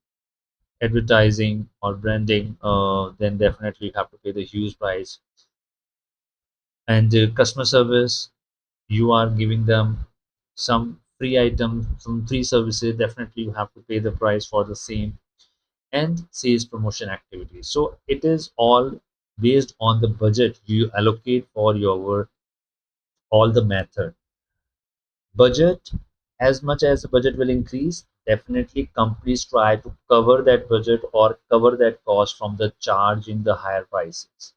advertising or branding, then definitely you have to pay the huge price. And customer service, you are giving them some free items, some free services, definitely you have to pay the price for the same. And sales promotion activities. So it is all based on the budget you allocate for your all the method. Budget, as much as the budget will increase, definitely companies try to cover that budget or cover that cost from the charging the higher prices.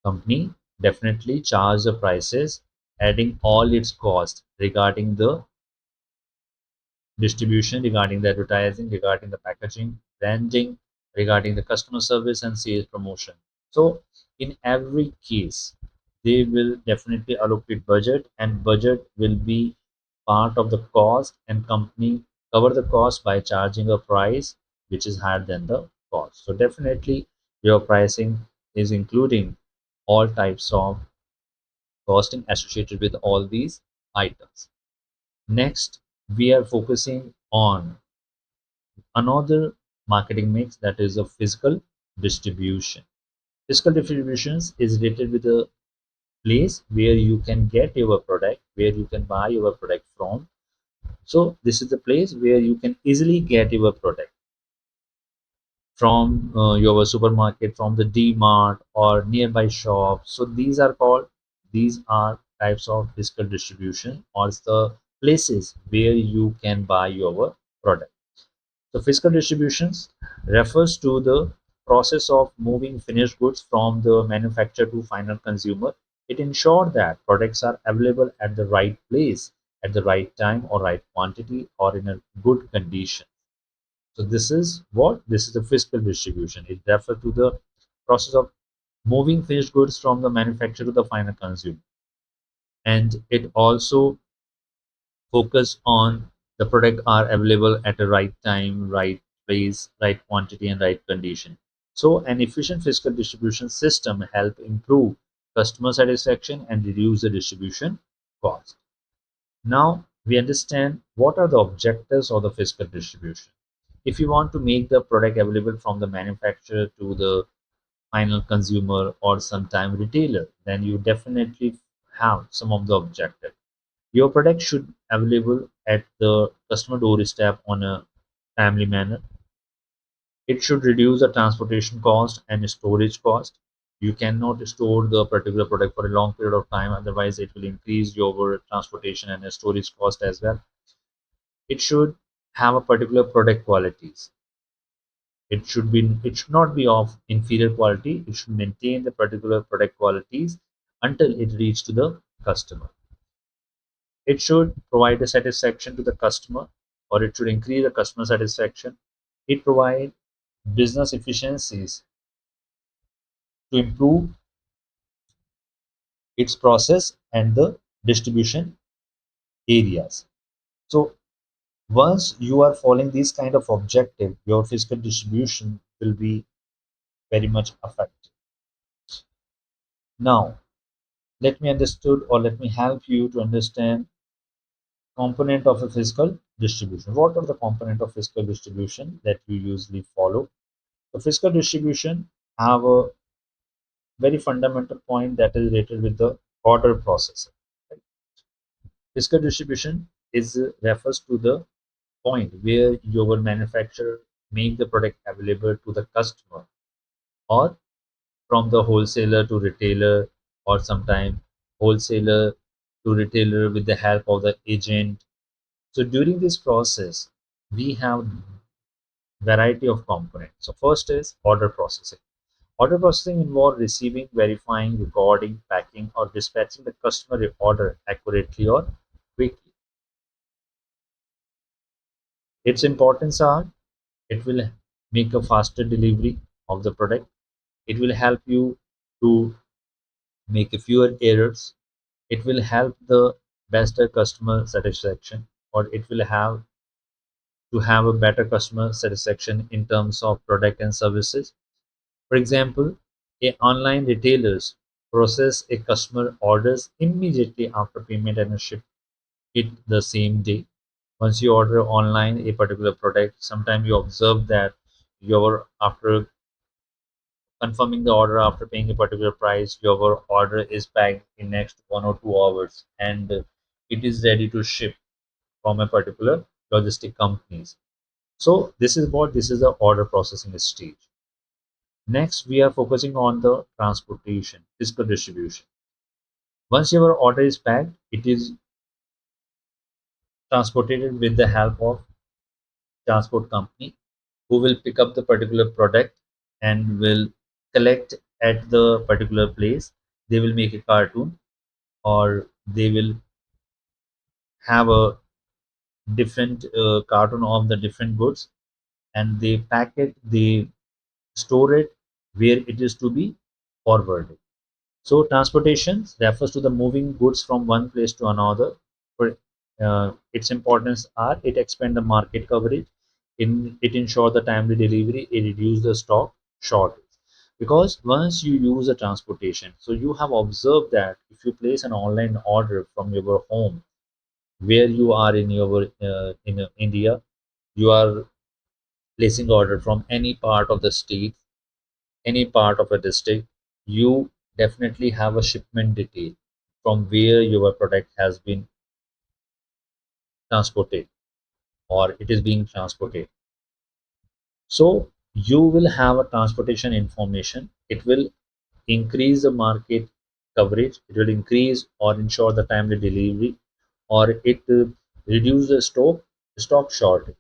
Company definitely charge the prices, adding all its cost regarding the distribution, regarding the advertising, regarding the packaging, branding, regarding the customer service and sales promotion. So in every case, they will definitely allocate budget, and budget will be part of the cost, and company cover the cost by charging a price which is higher than the cost. So definitely your pricing is including all types of costing associated with all these items. Next, we are focusing on another marketing mix, that is a physical distribution. Physical distributions is related with a place where you can get your product, where you can buy your product from. So this is the place where you can easily get your product from your supermarket, from the D-Mart or nearby shops. So these are types of physical distribution, or the places where you can buy your product. So physical distributions refers to the process of moving finished goods from the manufacturer to final consumer. It ensures that products are available at the right place, at the right time or right quantity, or in a good condition. So this is what? This is the physical distribution. It refers to the process of moving finished goods from the manufacturer to the final consumer. And it also focus on the product are available at the right time, right place, right quantity, and right condition. So an efficient physical distribution system help improve customer satisfaction and reduce the distribution cost. Now we understand what are the objectives of the physical distribution. If you want to make the product available from the manufacturer to the final consumer or sometime retailer, then you definitely have some of the objectives. Your product should available at the customer doorstep on a timely manner. It should reduce the transportation cost and storage cost. You cannot store the particular product for a long period of time, otherwise it will increase your transportation and storage cost as well. It should have a particular product qualities. It should not be of inferior quality. It should maintain the particular product qualities until it reaches to the customer. It should provide a satisfaction to the customer, or it should increase the customer satisfaction. It provide business efficiencies to improve its process and the distribution areas. So once you are following these kind of objective, your physical distribution will be very much affected. Now, let me understood or let me help you to understand component of a physical distribution. What are the component of physical distribution that you usually follow? The physical distribution have a very fundamental point that is related with the order processing. Right? Physical distribution is refers to the point where your manufacturer make the product available to the customer, or from the wholesaler to retailer, or sometime wholesaler to retailer with the help of the agent. So during this process, we have variety of components. So first is order processing. Order processing involves receiving, verifying, recording, packing, or dispatching the customer order accurately or quickly. Its importance are: it will make a faster delivery of the product. It will help you to make a fewer errors. It will help the better customer satisfaction, or it will have to have a better customer satisfaction in terms of product and services. For example, a online retailers process a customer orders immediately after payment and ship it the same day. Once you order online a particular product, sometimes you observe that your after confirming the order, after paying a particular price, your order is packed in next 1 or 2 hours, and it is ready to ship from a particular logistic companies. So this is the order processing stage. Next, we are focusing on the transportation, physical distribution. Once your order is packed, it is transported with the help of transport company, who will pick up the particular product and will collect at the particular place. They will make a cartoon, or they will have a different cartoon of the different goods, and they pack it, they store it where it is to be forwarded. So transportation refers to the moving goods from one place to another. For its importance are: it expand the market coverage, it ensure the timely delivery, it reduce the stock shortage. Because once you use a transportation, so you have observed that if you place an online order from your home, where you are in your India, you are placing order from any part of the state, any part of a district, you definitely have a shipment detail from where your product has been transported or it is being transported. So you will have a transportation information. It will increase the market coverage. It will increase or ensure the timely delivery, or it reduce the stock shortage.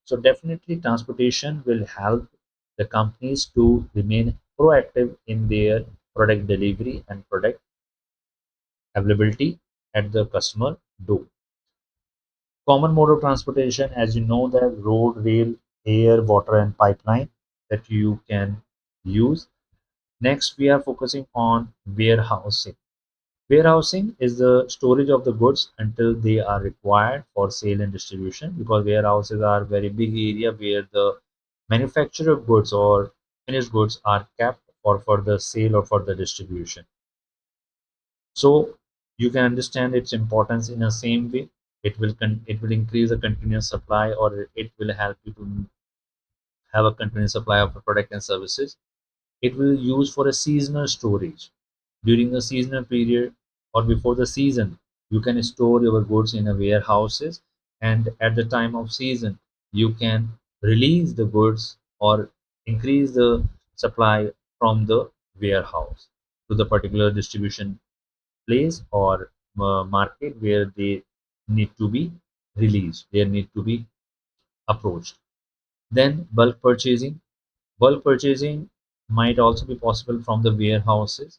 So definitely transportation will help the companies to remain proactive in their product delivery and product availability at the customer door. Common mode of transportation, as you know, that road, rail, air, water, and pipeline that you can use. Next, we are focusing on warehousing. Warehousing is the storage of the goods until they are required for sale and distribution, because warehouses are very big area where the manufactured goods or finished goods are kept for further sale or further distribution. So you can understand its importance in the same way. It will increase the continuous supply, or it will help you to have a continuous supply of a product and services. It will use for a seasonal storage. During the seasonal period or before the season, you can store your goods in a warehouses, and at the time of season, you can release the goods or increase the supply from the warehouse to the particular distribution place or market where they need to be released, they need to be approached. Then bulk purchasing. Bulk purchasing might also be possible from the warehouses,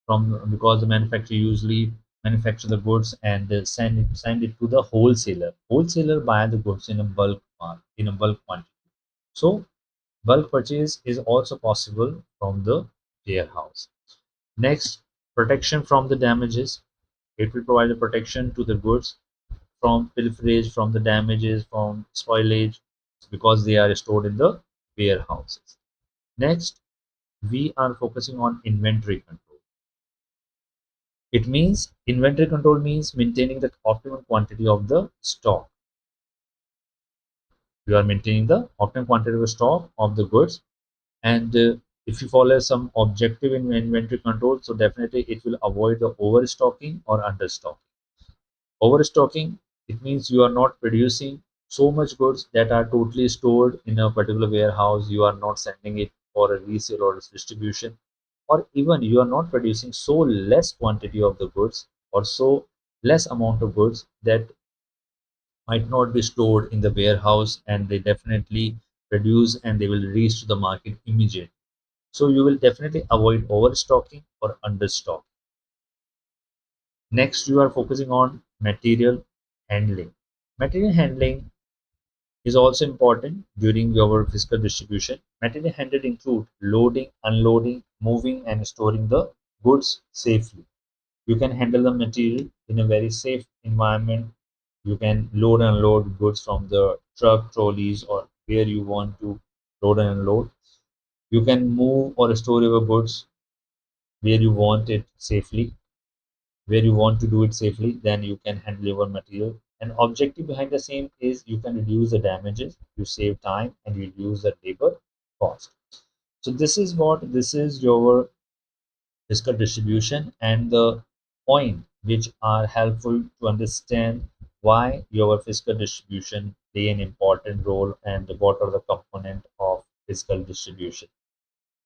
from because the manufacturer usually manufacture the goods and send it to the wholesaler. Wholesaler buy the goods in a in a bulk quantity. So bulk purchase is also possible from the warehouse. Next, protection from the damages. It will provide the protection to the goods from pilferage, from the damages, from spoilage, because they are stored in the warehouses. Next, we are focusing on inventory control. It means inventory control means maintaining the optimum quantity of the stock. You are maintaining the optimum quantity of stock of the goods, and if you follow some objective in inventory control, so definitely it will avoid the overstocking or understocking. Overstocking, it means you are not producing so much goods that are totally stored in a particular warehouse. You are not sending it for a resale or a distribution, or even you are not producing so less quantity of the goods or so less amount of goods that might not be stored in the warehouse, and they definitely produce and they will reach to the market immediately. So you will definitely avoid overstocking or understock. Next, you are focusing on material handling. Material handling is also important during your physical distribution. Material handling include loading, unloading, moving, and storing the goods safely. You can handle the material in a very safe environment. You can load and unload goods from the truck, trolleys, or where you want to load and unload. You can move or store your goods where you want it safely, where you want to do it safely, then you can handle your material. And objective behind the same is you can reduce the damages, you save time, and you reduce the labor cost. So this is your fiscal distribution and the point which are helpful to understand why your fiscal distribution play an important role and what are the component of fiscal distribution.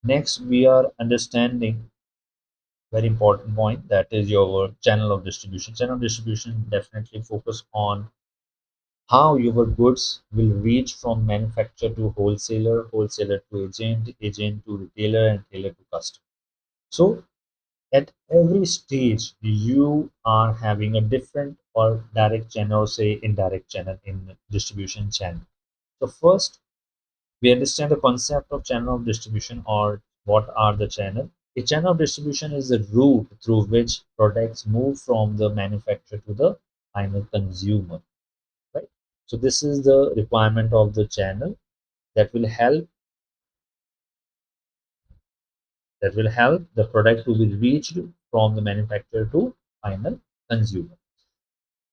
Next, we are understanding very important point, that is your channel of distribution. Channel of distribution definitely focus on how your goods will reach from manufacturer to wholesaler, wholesaler to agent, agent to retailer, and retailer to customer. So at every stage you are having a different or direct channel, say indirect channel in distribution channel. So first, we understand the concept of channel of distribution, or what are the channel. A channel of distribution is the route through which products move from the manufacturer to the final consumer, right? So this is the requirement of the channel that will help that will help the product to be reached from the manufacturer to final consumer.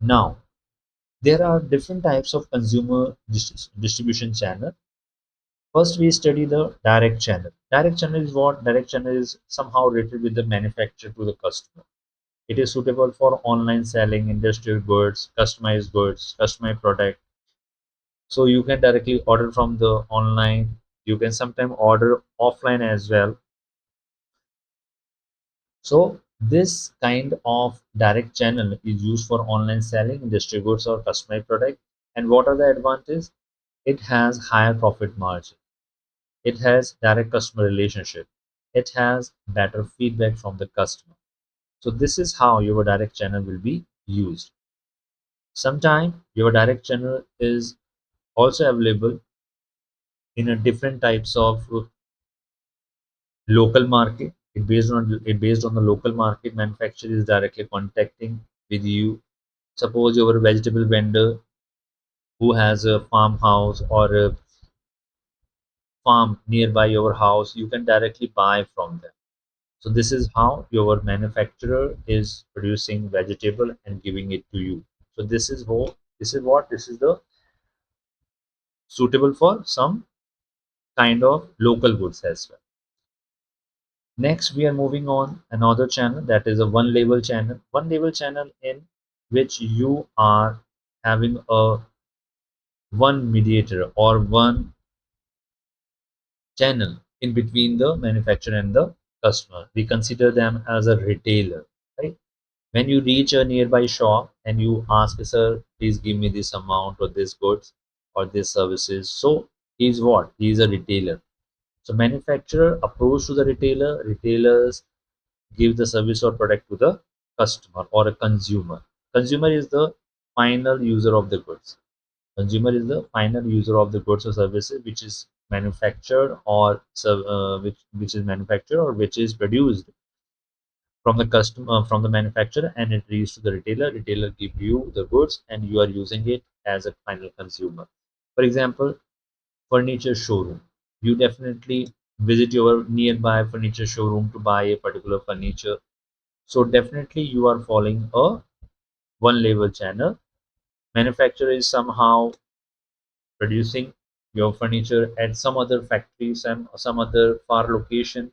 Now, there are different types of consumer distribution channel. First, we study the direct channel. Direct channel is what? Direct channel is somehow related with the manufacturer to the customer. It is suitable for online selling, industrial goods, customized product. So you can directly order from the online. You can sometimes order offline as well. So this kind of direct channel is used for online selling, industrial goods or customized product. And what are the advantages? It has higher profit margin. It has direct customer relationship. It has better feedback from the customer. So this is how your direct channel will be used. Sometimes your direct channel is also available in a different types of local market. It based on the local market. Manufacturer is directly contacting with you. Suppose you're a vegetable vendor who has a farmhouse or a farm nearby your house, you can directly buy from them. So this is how your manufacturer is producing vegetable and giving it to you. So this is the suitable for some kind of local goods as well. Next, we are moving on another channel, that is a one label channel. One label channel in which you are having a one mediator or one channel in between the manufacturer and the customer. We consider them as a retailer, right? When you reach a nearby shop and you ask, sir, please give me this amount or this goods or this services. So he's what? He's a retailer. So manufacturer approach to the retailer, retailers give the service or product to the customer or a consumer. Consumer is the final user of the goods. Consumer is the final user of the goods or services which is manufactured or which is manufactured or which is produced from the customer from the manufacturer, and it reaches to the retailer. Retailer give you the goods and you are using it as a final consumer. For example, furniture showroom. You definitely visit your nearby furniture showroom to buy a particular furniture. So definitely you are following a one label channel. Manufacturer is somehow producing your furniture at some other factory, some other far location,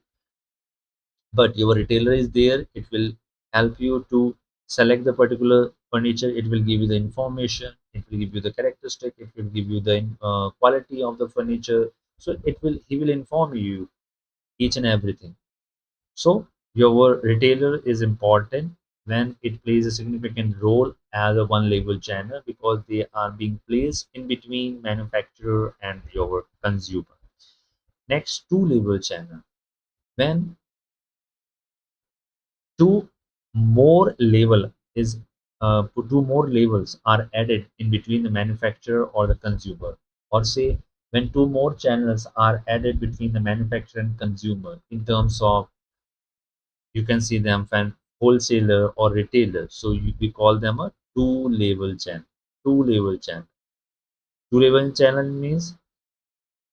but your retailer is there. It will help you to select the particular furniture. It will give you the information. It will give you the characteristic. It will give you the quality of the furniture. So he will inform you each and everything. So your retailer is important when it plays a significant role as a one label channel because they are being placed in between manufacturer and your consumer. Next, two label channel. When two more label is two more labels are added in between the manufacturer or the consumer, or say when two more channels are added between the manufacturer and consumer in terms of, you can see them from wholesaler or retailer. So we call them a two label channel. Two label channel. Two label channel means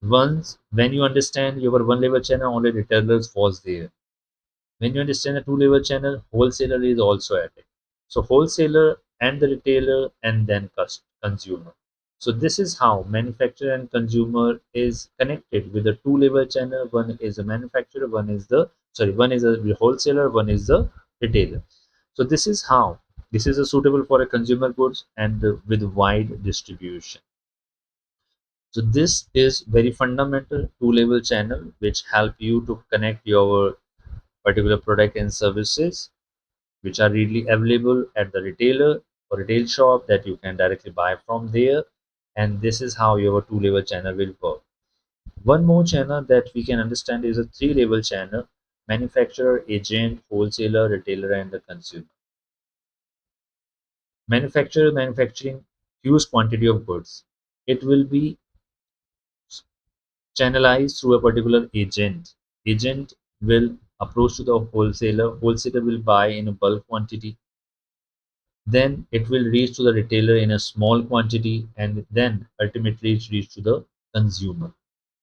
once when you understand your one label channel, only retailers was there. When you understand the two label channel, wholesaler is also added. So wholesaler and the retailer and then consumer. So this is how manufacturer and consumer is connected with the two label channel. One is a manufacturer, one is a wholesaler, one is the retailer. So this is how this is a suitable for a consumer goods and with wide distribution. So this is very fundamental two label channel which help you to connect your particular product and services which are readily available at the retailer or retail shop that you can directly buy from there. And this is how your two label channel will work. One more channel that we can understand is a three label channel: manufacturer, agent, wholesaler, retailer, and the consumer. Manufacturer manufacturing huge quantity of goods. It will be channelized through a particular agent. Agent will approach to the wholesaler. Wholesaler will buy in a bulk quantity. Then it will reach to the retailer in a small quantity, and then ultimately it reach to the consumer.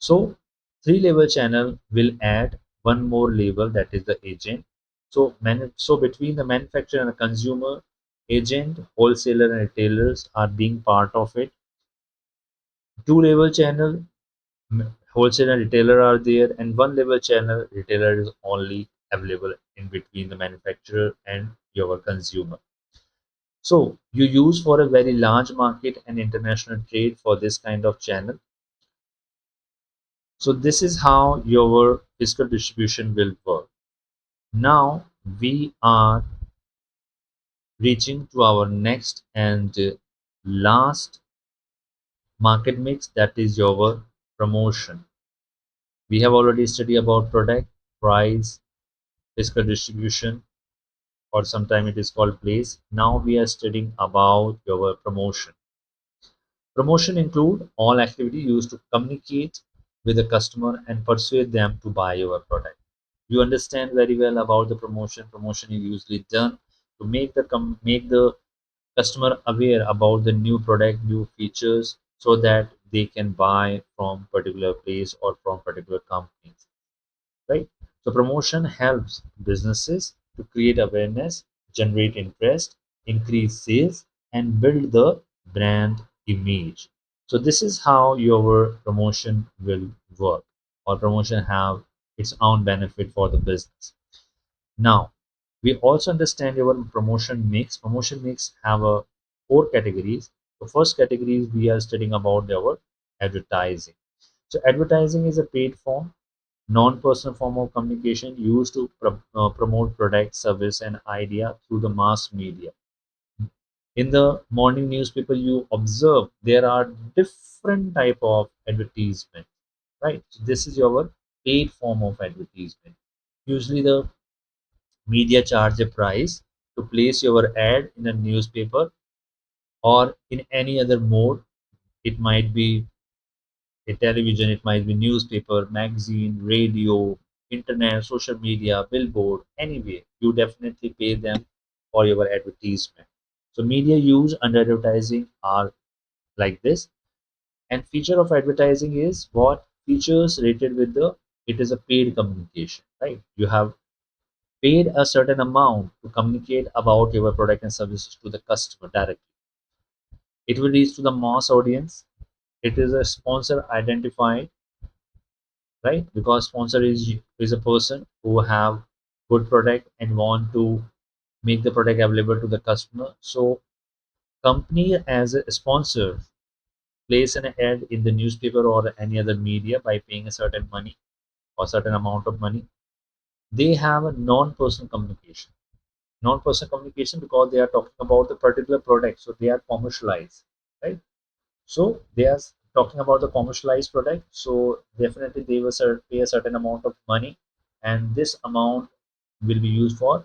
So three level channel will add one more label, that is the agent. So between the manufacturer and the consumer, agent, wholesaler and retailers are being part of it. Two label channel, wholesaler and retailer are there, and one label channel, retailer is only available in between the manufacturer and your consumer. So you use for a very large market and international trade for this kind of channel. So this is how your physical distribution will work. Now we are reaching to our next and last market mix, that is your promotion. We have already studied about product, price, physical distribution, or sometimes it is called place. Now we are studying about your promotion. Promotion include all activity used to communicate with the customer and persuade them to buy your product. You understand very well about the promotion. Promotion is usually done to make the customer aware about the new product, new features, so that they can buy from particular place or from particular companies, right? So promotion helps businesses to create awareness, generate interest, increase sales, and build the brand image. So this is how your promotion will work, or promotion have its own benefit for the business. Now, we also understand your promotion mix. Promotion mix have a four categories. The first category is we are studying about our advertising. So advertising is a paid form, non-personal form of communication used to promote product, service, and idea through the mass media. In the morning newspaper, you observe there are different type of advertisement, right? So this is your paid form of advertisement. Usually, the media charge a price to place your ad in a newspaper or in any other mode. It might be a television, it might be newspaper, magazine, radio, internet, social media, billboard, anyway, you definitely pay them for your advertisement. So media used under advertising are like this. And feature of advertising is what features rated with the it is a paid communication, right? You have paid a certain amount to communicate about your product and services to the customer directly. It will reach to the mass audience. It is a sponsor identified, right? Because sponsor is a person who have good product and want to make the product available to the customer. So company as a sponsor place an ad in the newspaper or any other media by paying a certain money or certain amount of money. They have a non-personal communication. Non-personal communication because they are talking about the particular product, so they are commercialized, right? So they are talking about the commercialized product, so definitely they will pay a certain amount of money, and this amount will be used for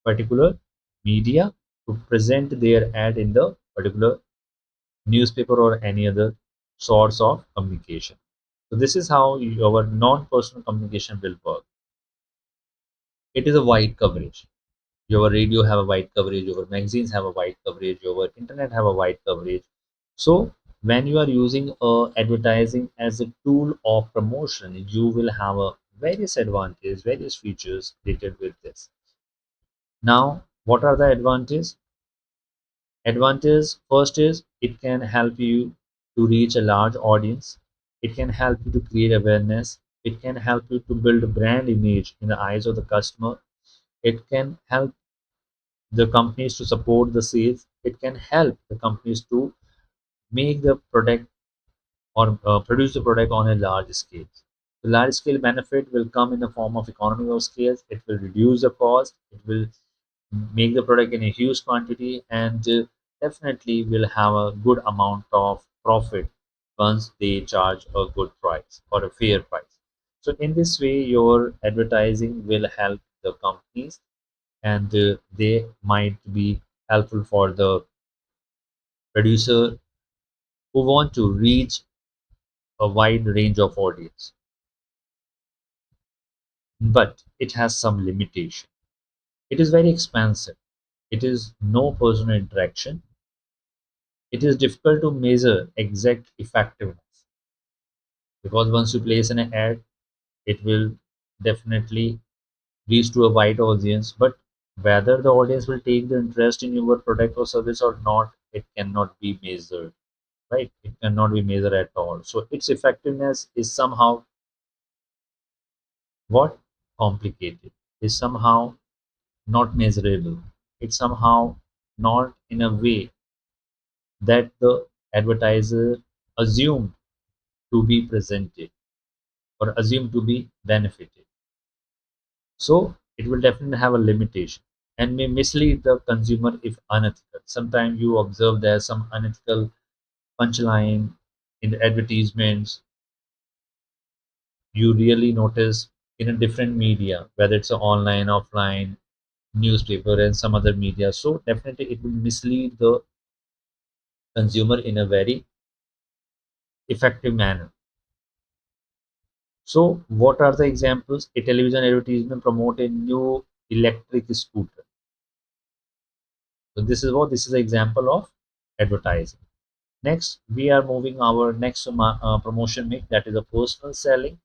particular media to present their ad in the particular newspaper or any other source of communication. So this is how your non-personal communication will work. It is a wide coverage. Your radio have a wide coverage, your magazines have a wide coverage, your internet have a wide coverage. So when you are using advertising as a tool of promotion, you will have a various advantage, various features related with this. Now what are the advantages? Advantage first is it can help you to reach a large audience. It can help you to create awareness. It can help you to build a brand image in the eyes of the customer. It can help the companies to support the sales. It can help the companies to make the product or produce the product on a large scale. The large scale benefit will come in the form of economy of scales. It will reduce the cost. It will make the product in a huge quantity, and definitely will have a good amount of profit once they charge a good price or a fair price. So in this way, your advertising will help the companies, and they might be helpful for the producer who want to reach a wide range of audience. But it has some limitation. It is very expensive. It is no personal interaction. It is difficult to measure exact effectiveness because once you place an ad, it will definitely reach to a wide audience, but whether the audience will take the interest in your product or service or not, it cannot be measured, right? It cannot be measured at all. So its effectiveness is somehow what complicated, is somehow not measurable. It's somehow not in a way that the advertiser assumed to be presented or assumed to be benefited. So it will definitely have a limitation and may mislead the consumer if unethical. Sometimes you observe there's some unethical punchline in the advertisements. You really notice in a different media, whether it's a online, offline, newspaper, and some other media. So definitely it will mislead the consumer in a very effective manner. So what are the examples? A television advertisement promote a new electric scooter. So this is an example of advertising. Next, we are moving our next promotion mix, that is a personal selling.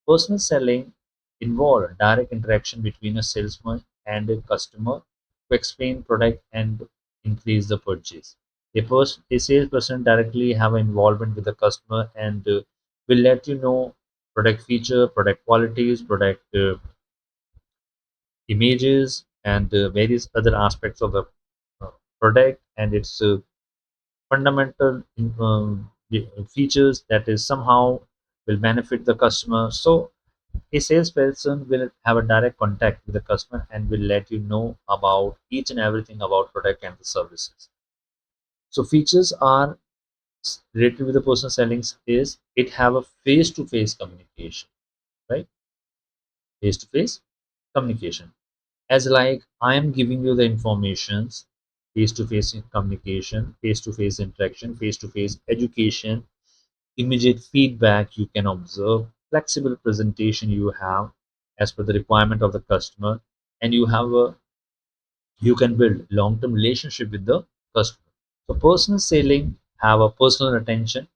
Personal selling involve direct interaction between a salesman and a customer to explain product and increase the purchase. A salesperson directly have an involvement with the customer and will let you know product feature, product qualities, product images, and various other aspects of the uh, product and its fundamental features that is somehow will benefit the customer. So a salesperson will have a direct contact with the customer and will let you know about each and everything about product and the services. So features are related with the personal sellings is it have a face-to-face communication, right? Face-to-face communication. As like I am giving you the informations, face-to-face communication, face-to-face interaction, face-to-face education, immediate feedback you can observe, flexible presentation you have as per the requirement of the customer, and you can build long-term relationship with the customer. So personal selling have a personal attention.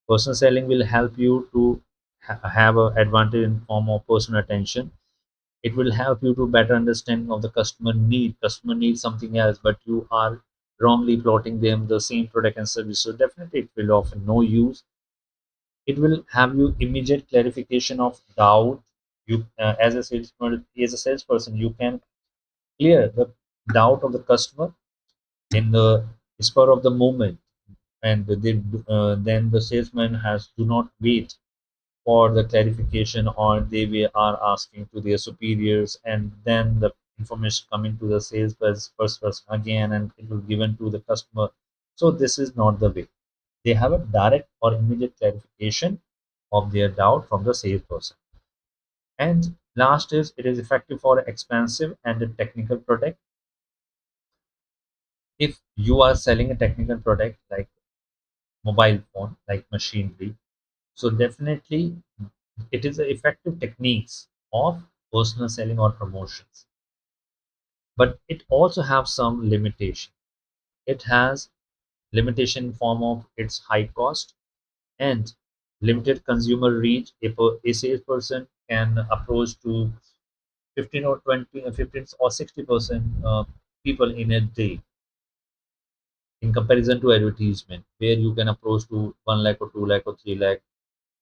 Personal selling will help you to have an advantage in form of personal attention. It will help you to better understanding of the customer need. Customer needs something else, but you are wrongly plotting them the same product and service. So definitely it will offer no use. It will have you immediate clarification of doubt. You as a salesperson, you can clear the doubt of the customer in the spur of the moment, and then the salesman has do not wait for the clarification or are asking to their superiors and then the information coming to the first person again and it will given to the customer. So this is not the way. They have a direct or immediate clarification of their doubt from the salesperson. And last is it is effective for expensive and a technical product. If you are selling a technical product like mobile phone, like machinery, so definitely it is a effective techniques of personal selling or promotions. But it also have some limitation. It has limitation in form of its high cost and limited consumer reach. A salesperson can approach to 15 or 20 15 or 60% people in a day in comparison to advertisement where you can approach to 1 lakh or 2 lakh or 3 lakh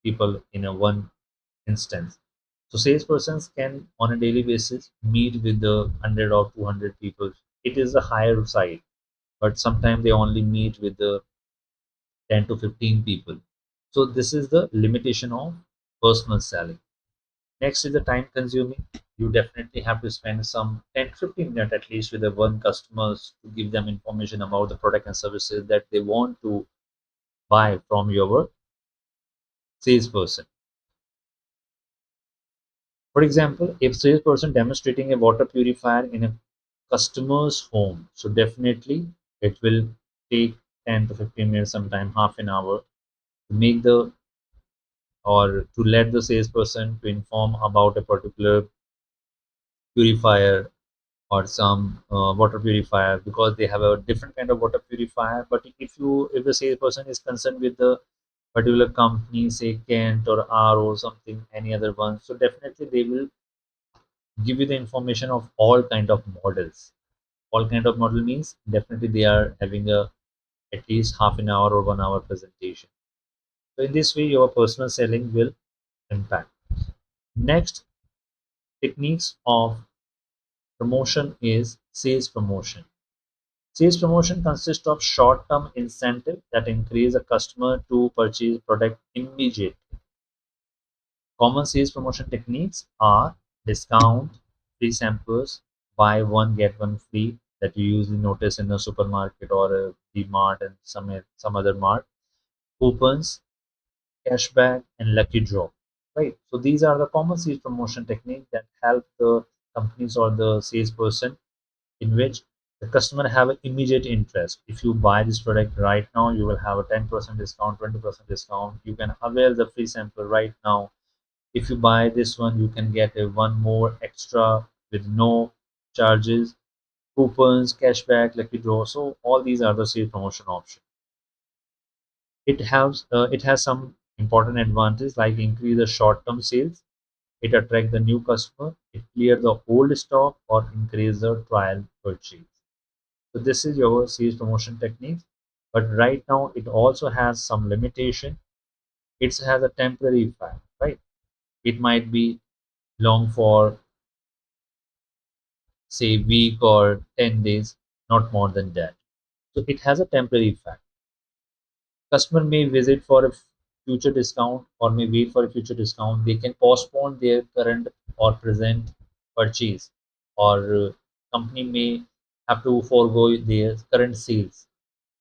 people in a one instance. So salespersons can on a daily basis meet with the 100 or 200 people. It is a higher side, but sometimes they only meet with the 10 to 15 people. So this is the limitation of personal selling. Next is the time consuming. You definitely have to spend some 10 to 15 minutes at least with the one customers to give them information about the product and services that they want to buy from your salesperson. For example, if salesperson demonstrating a water purifier in a customer's home, so definitely it will take 10 to 15 minutes, sometime half an hour to make the or to let the salesperson to inform about a particular purifier or some water purifier because they have a different kind of water purifier. But if the salesperson is concerned with the particular company, say Kent or R or something, any other one, so definitely they will give you the information of all kind of models. All kind of model means definitely they are having a at least half an hour or 1 hour presentation. So in this way, your personal selling will impact. Next techniques of promotion is sales promotion. Sales promotion consists of short-term incentive that increase a customer to purchase product immediately. Common sales promotion techniques are discount, free samples, buy one get one free that you usually notice in a supermarket or a D-Mart and some other mart, coupons, cashback, and lucky draw. Right. So these are the common sales promotion techniques that help the companies or the salesperson in which the customer have an immediate interest. If you buy this product right now, you will have a 10% discount, 20% discount. You can avail the free sample right now. If you buy this one, you can get a one more extra with no charges, coupons, cashback, lucky draw. So all these are the sales promotion options. It has some important advantages like increase the short-term sales. It attract the new customer. It clear the old stock or increase the trial purchase. So this is your sales promotion technique. But right now it also has some limitation. It has a temporary effect, right? It might be long for say week or 10 days, not more than that. So it has a temporary effect. Customer may visit for a future discount or may wait for a future discount. They can postpone their current or present purchase, or company may have to forego their current sales,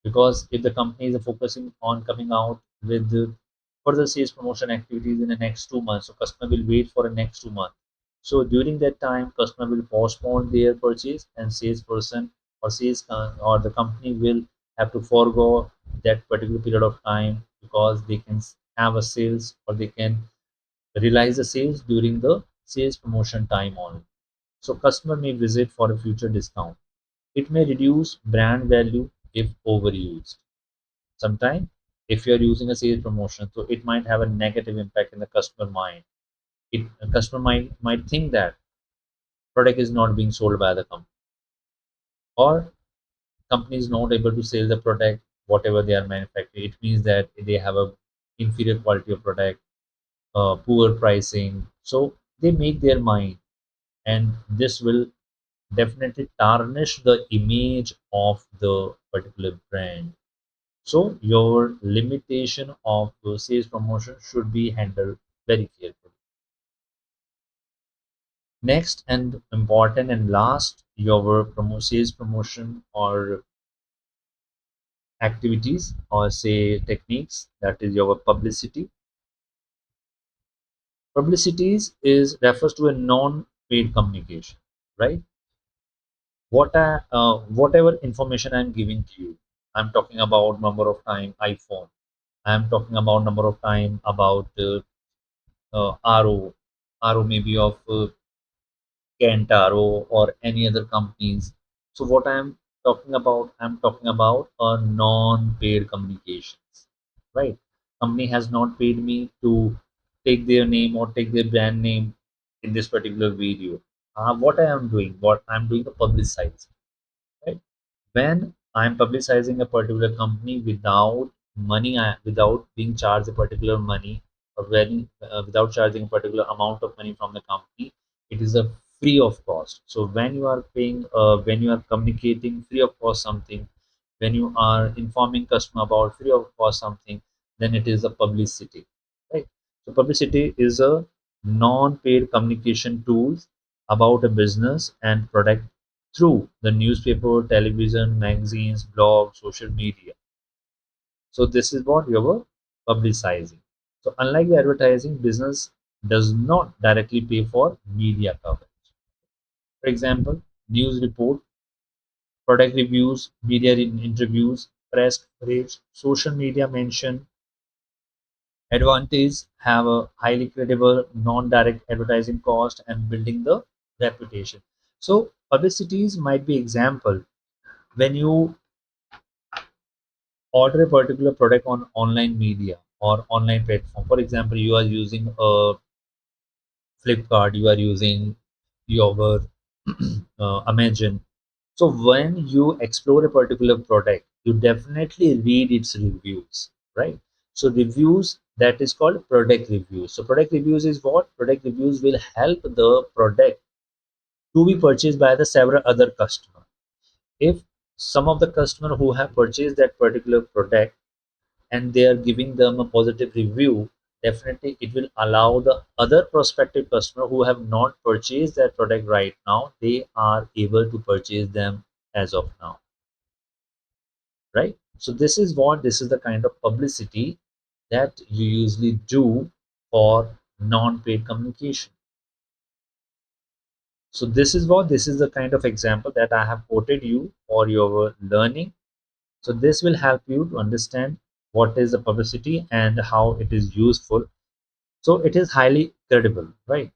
because if the companies are focusing on coming out with further sales promotion activities in the next 2 months, so customer will wait for the next 2 months. So during that time, customer will postpone their purchase, and salesperson or or the company will have to forego that particular period of time, because they can have a sales or they can realize the sales during the sales promotion time only. So customer may visit for a future discount. It may reduce brand value if overused. Sometimes, if you're using a sales promotion, so it might have a negative impact in the customer mind. A customer might think that product is not being sold by the company, or company is not able to sell the product whatever they are manufacturing. It means that they have a inferior quality of product, poor pricing. So they make their mind, and this will definitely tarnish the image of the particular brand. So your limitation of sales promotion should be handled very carefully. Next and important and last, your sales promotion or activities or say techniques, that is your publicity. Publicities is refers to a non-paid communication, right? Whatever information I'm giving to you, I'm talking about number of time iPhone. I'm talking about number of time about RO maybe of Kentaro or any other companies. So what I'm talking about a non-paid communications, right? Company has not paid me to take their name or take their brand name in this particular video. What I'm doing the publicize, right? When I'm publicizing a particular company without money, without being charged a particular money, or without charging a particular amount of money from the company, it is a free of cost. So when you are communicating free of cost something, when you are informing customer about free of cost something, then it is a publicity, right? So publicity is a non-paid communication tools about a business and product through the newspaper, television, magazines, blogs, social media. So this is what you were publicizing. So unlike the advertising, business does not directly pay for media coverage. For example, news report, product reviews, media interviews, press coverage, social media mention, advantage have a highly credible, non-direct advertising cost and building the reputation. So publicities might be example when you order a particular product on online media or online platform. For example, you are using a Flipkart, you are using your Amazon. So when you explore a particular product, you definitely read its reviews, right? So reviews, that is called product reviews. So product reviews is what? Product reviews will help the product to be purchased by the several other customer. If some of the customer who have purchased that particular product and they are giving them a positive review, definitely it will allow the other prospective customer who have not purchased that product right now, they are able to purchase them as of now, right? So this is the kind of publicity that you usually do for non-paid communication. So this is the kind of example that I have quoted you for your learning. So this will help you to understand what is the publicity and how it is useful. So it is highly credible, right?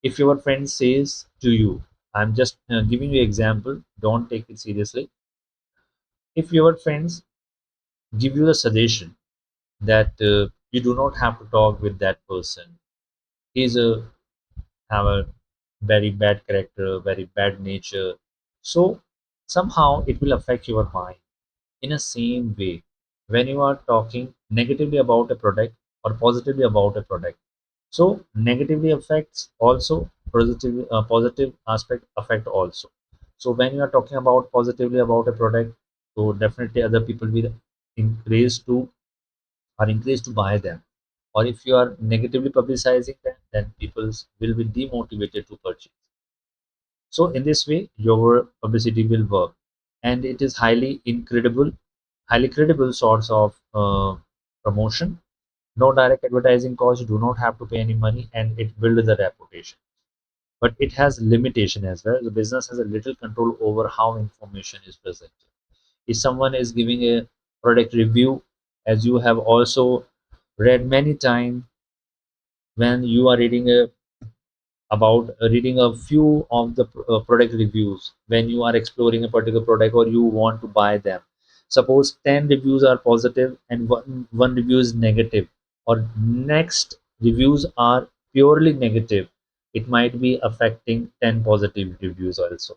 If your friend says to you, I'm just giving you example, don't take it seriously. If your friends give you the suggestion that you do not have to talk with that person, he's a have a very bad character, very bad nature, so somehow it will affect your mind. In a same way, when you are talking negatively about a product or positively about a product, so negatively affects also, positive aspect affect also. So when you are talking about positively about a product, so definitely other people will increase to are encouraged to buy them. Or if you are negatively publicizing them, then people will be demotivated to purchase. So in this way, your publicity will work, and it is highly credible source of promotion. No direct advertising cost. You do not have to pay any money, and it builds the reputation. But it has limitation as well. The business has a little control over how information is presented. If someone is giving a product review, as you have also read many times, when you are reading a few of the product reviews, when you are exploring a particular product or you want to buy them, suppose 10 reviews are positive and one review is negative, or next reviews are purely negative, it might be affecting 10 positive reviews also.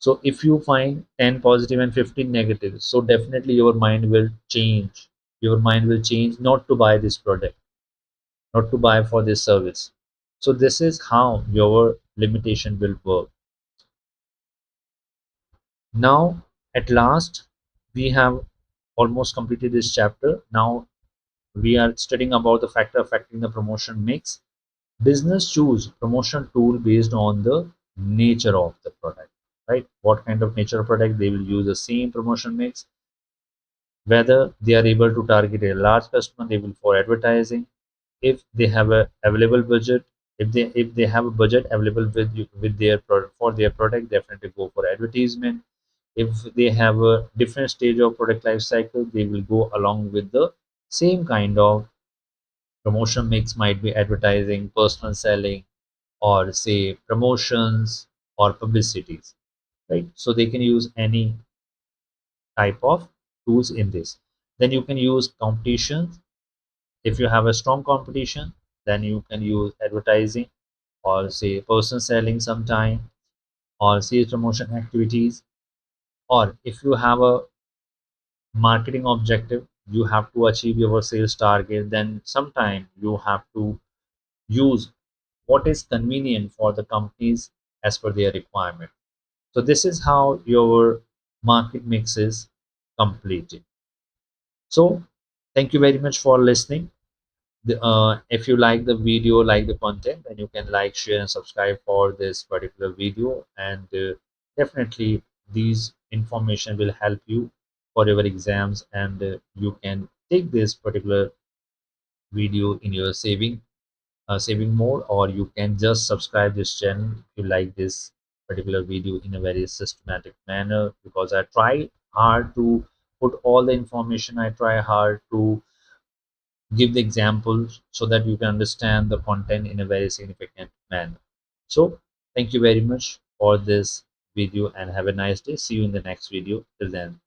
So if you find 10 positive and 15 negative, so definitely your mind will change not to buy this product, not to buy for this service. So this is how your limitation will work. Now, at last, we have almost completed this chapter. Now we are studying about the factor affecting the promotion mix. Business choose promotion tool based on the nature of the product, right? What kind of nature of product they will use the same promotion mix. Whether they are able to target a large customer, they will for advertising. If they have a available budget, if they have a budget available with their for their product, definitely go for advertisement. If they have a different stage of product life cycle, they will go along with the same kind of promotion mix, might be advertising, personal selling, or say promotions or publicities, right? So they can use any type of tools in this. Then you can use competition. If you have a strong competition, then you can use advertising or say person selling sometime, or sales promotion activities. Or if you have a marketing objective, you have to achieve your sales target, then sometime you have to use what is convenient for the companies as per their requirement. So this is how your market mix is completed. So thank you very much for listening. If you like the video, like the content, then you can like, share, and subscribe for this particular video. And definitely, these information will help you for your exams, and you can take this particular video in your saving mode, or you can just subscribe this channel if you like this particular video in a very systematic manner. Because I try hard to put all the information. I try hard to give the examples so that you can understand the content in a very significant manner. So thank you very much for this video and have a nice day. See you in the next video. Till then.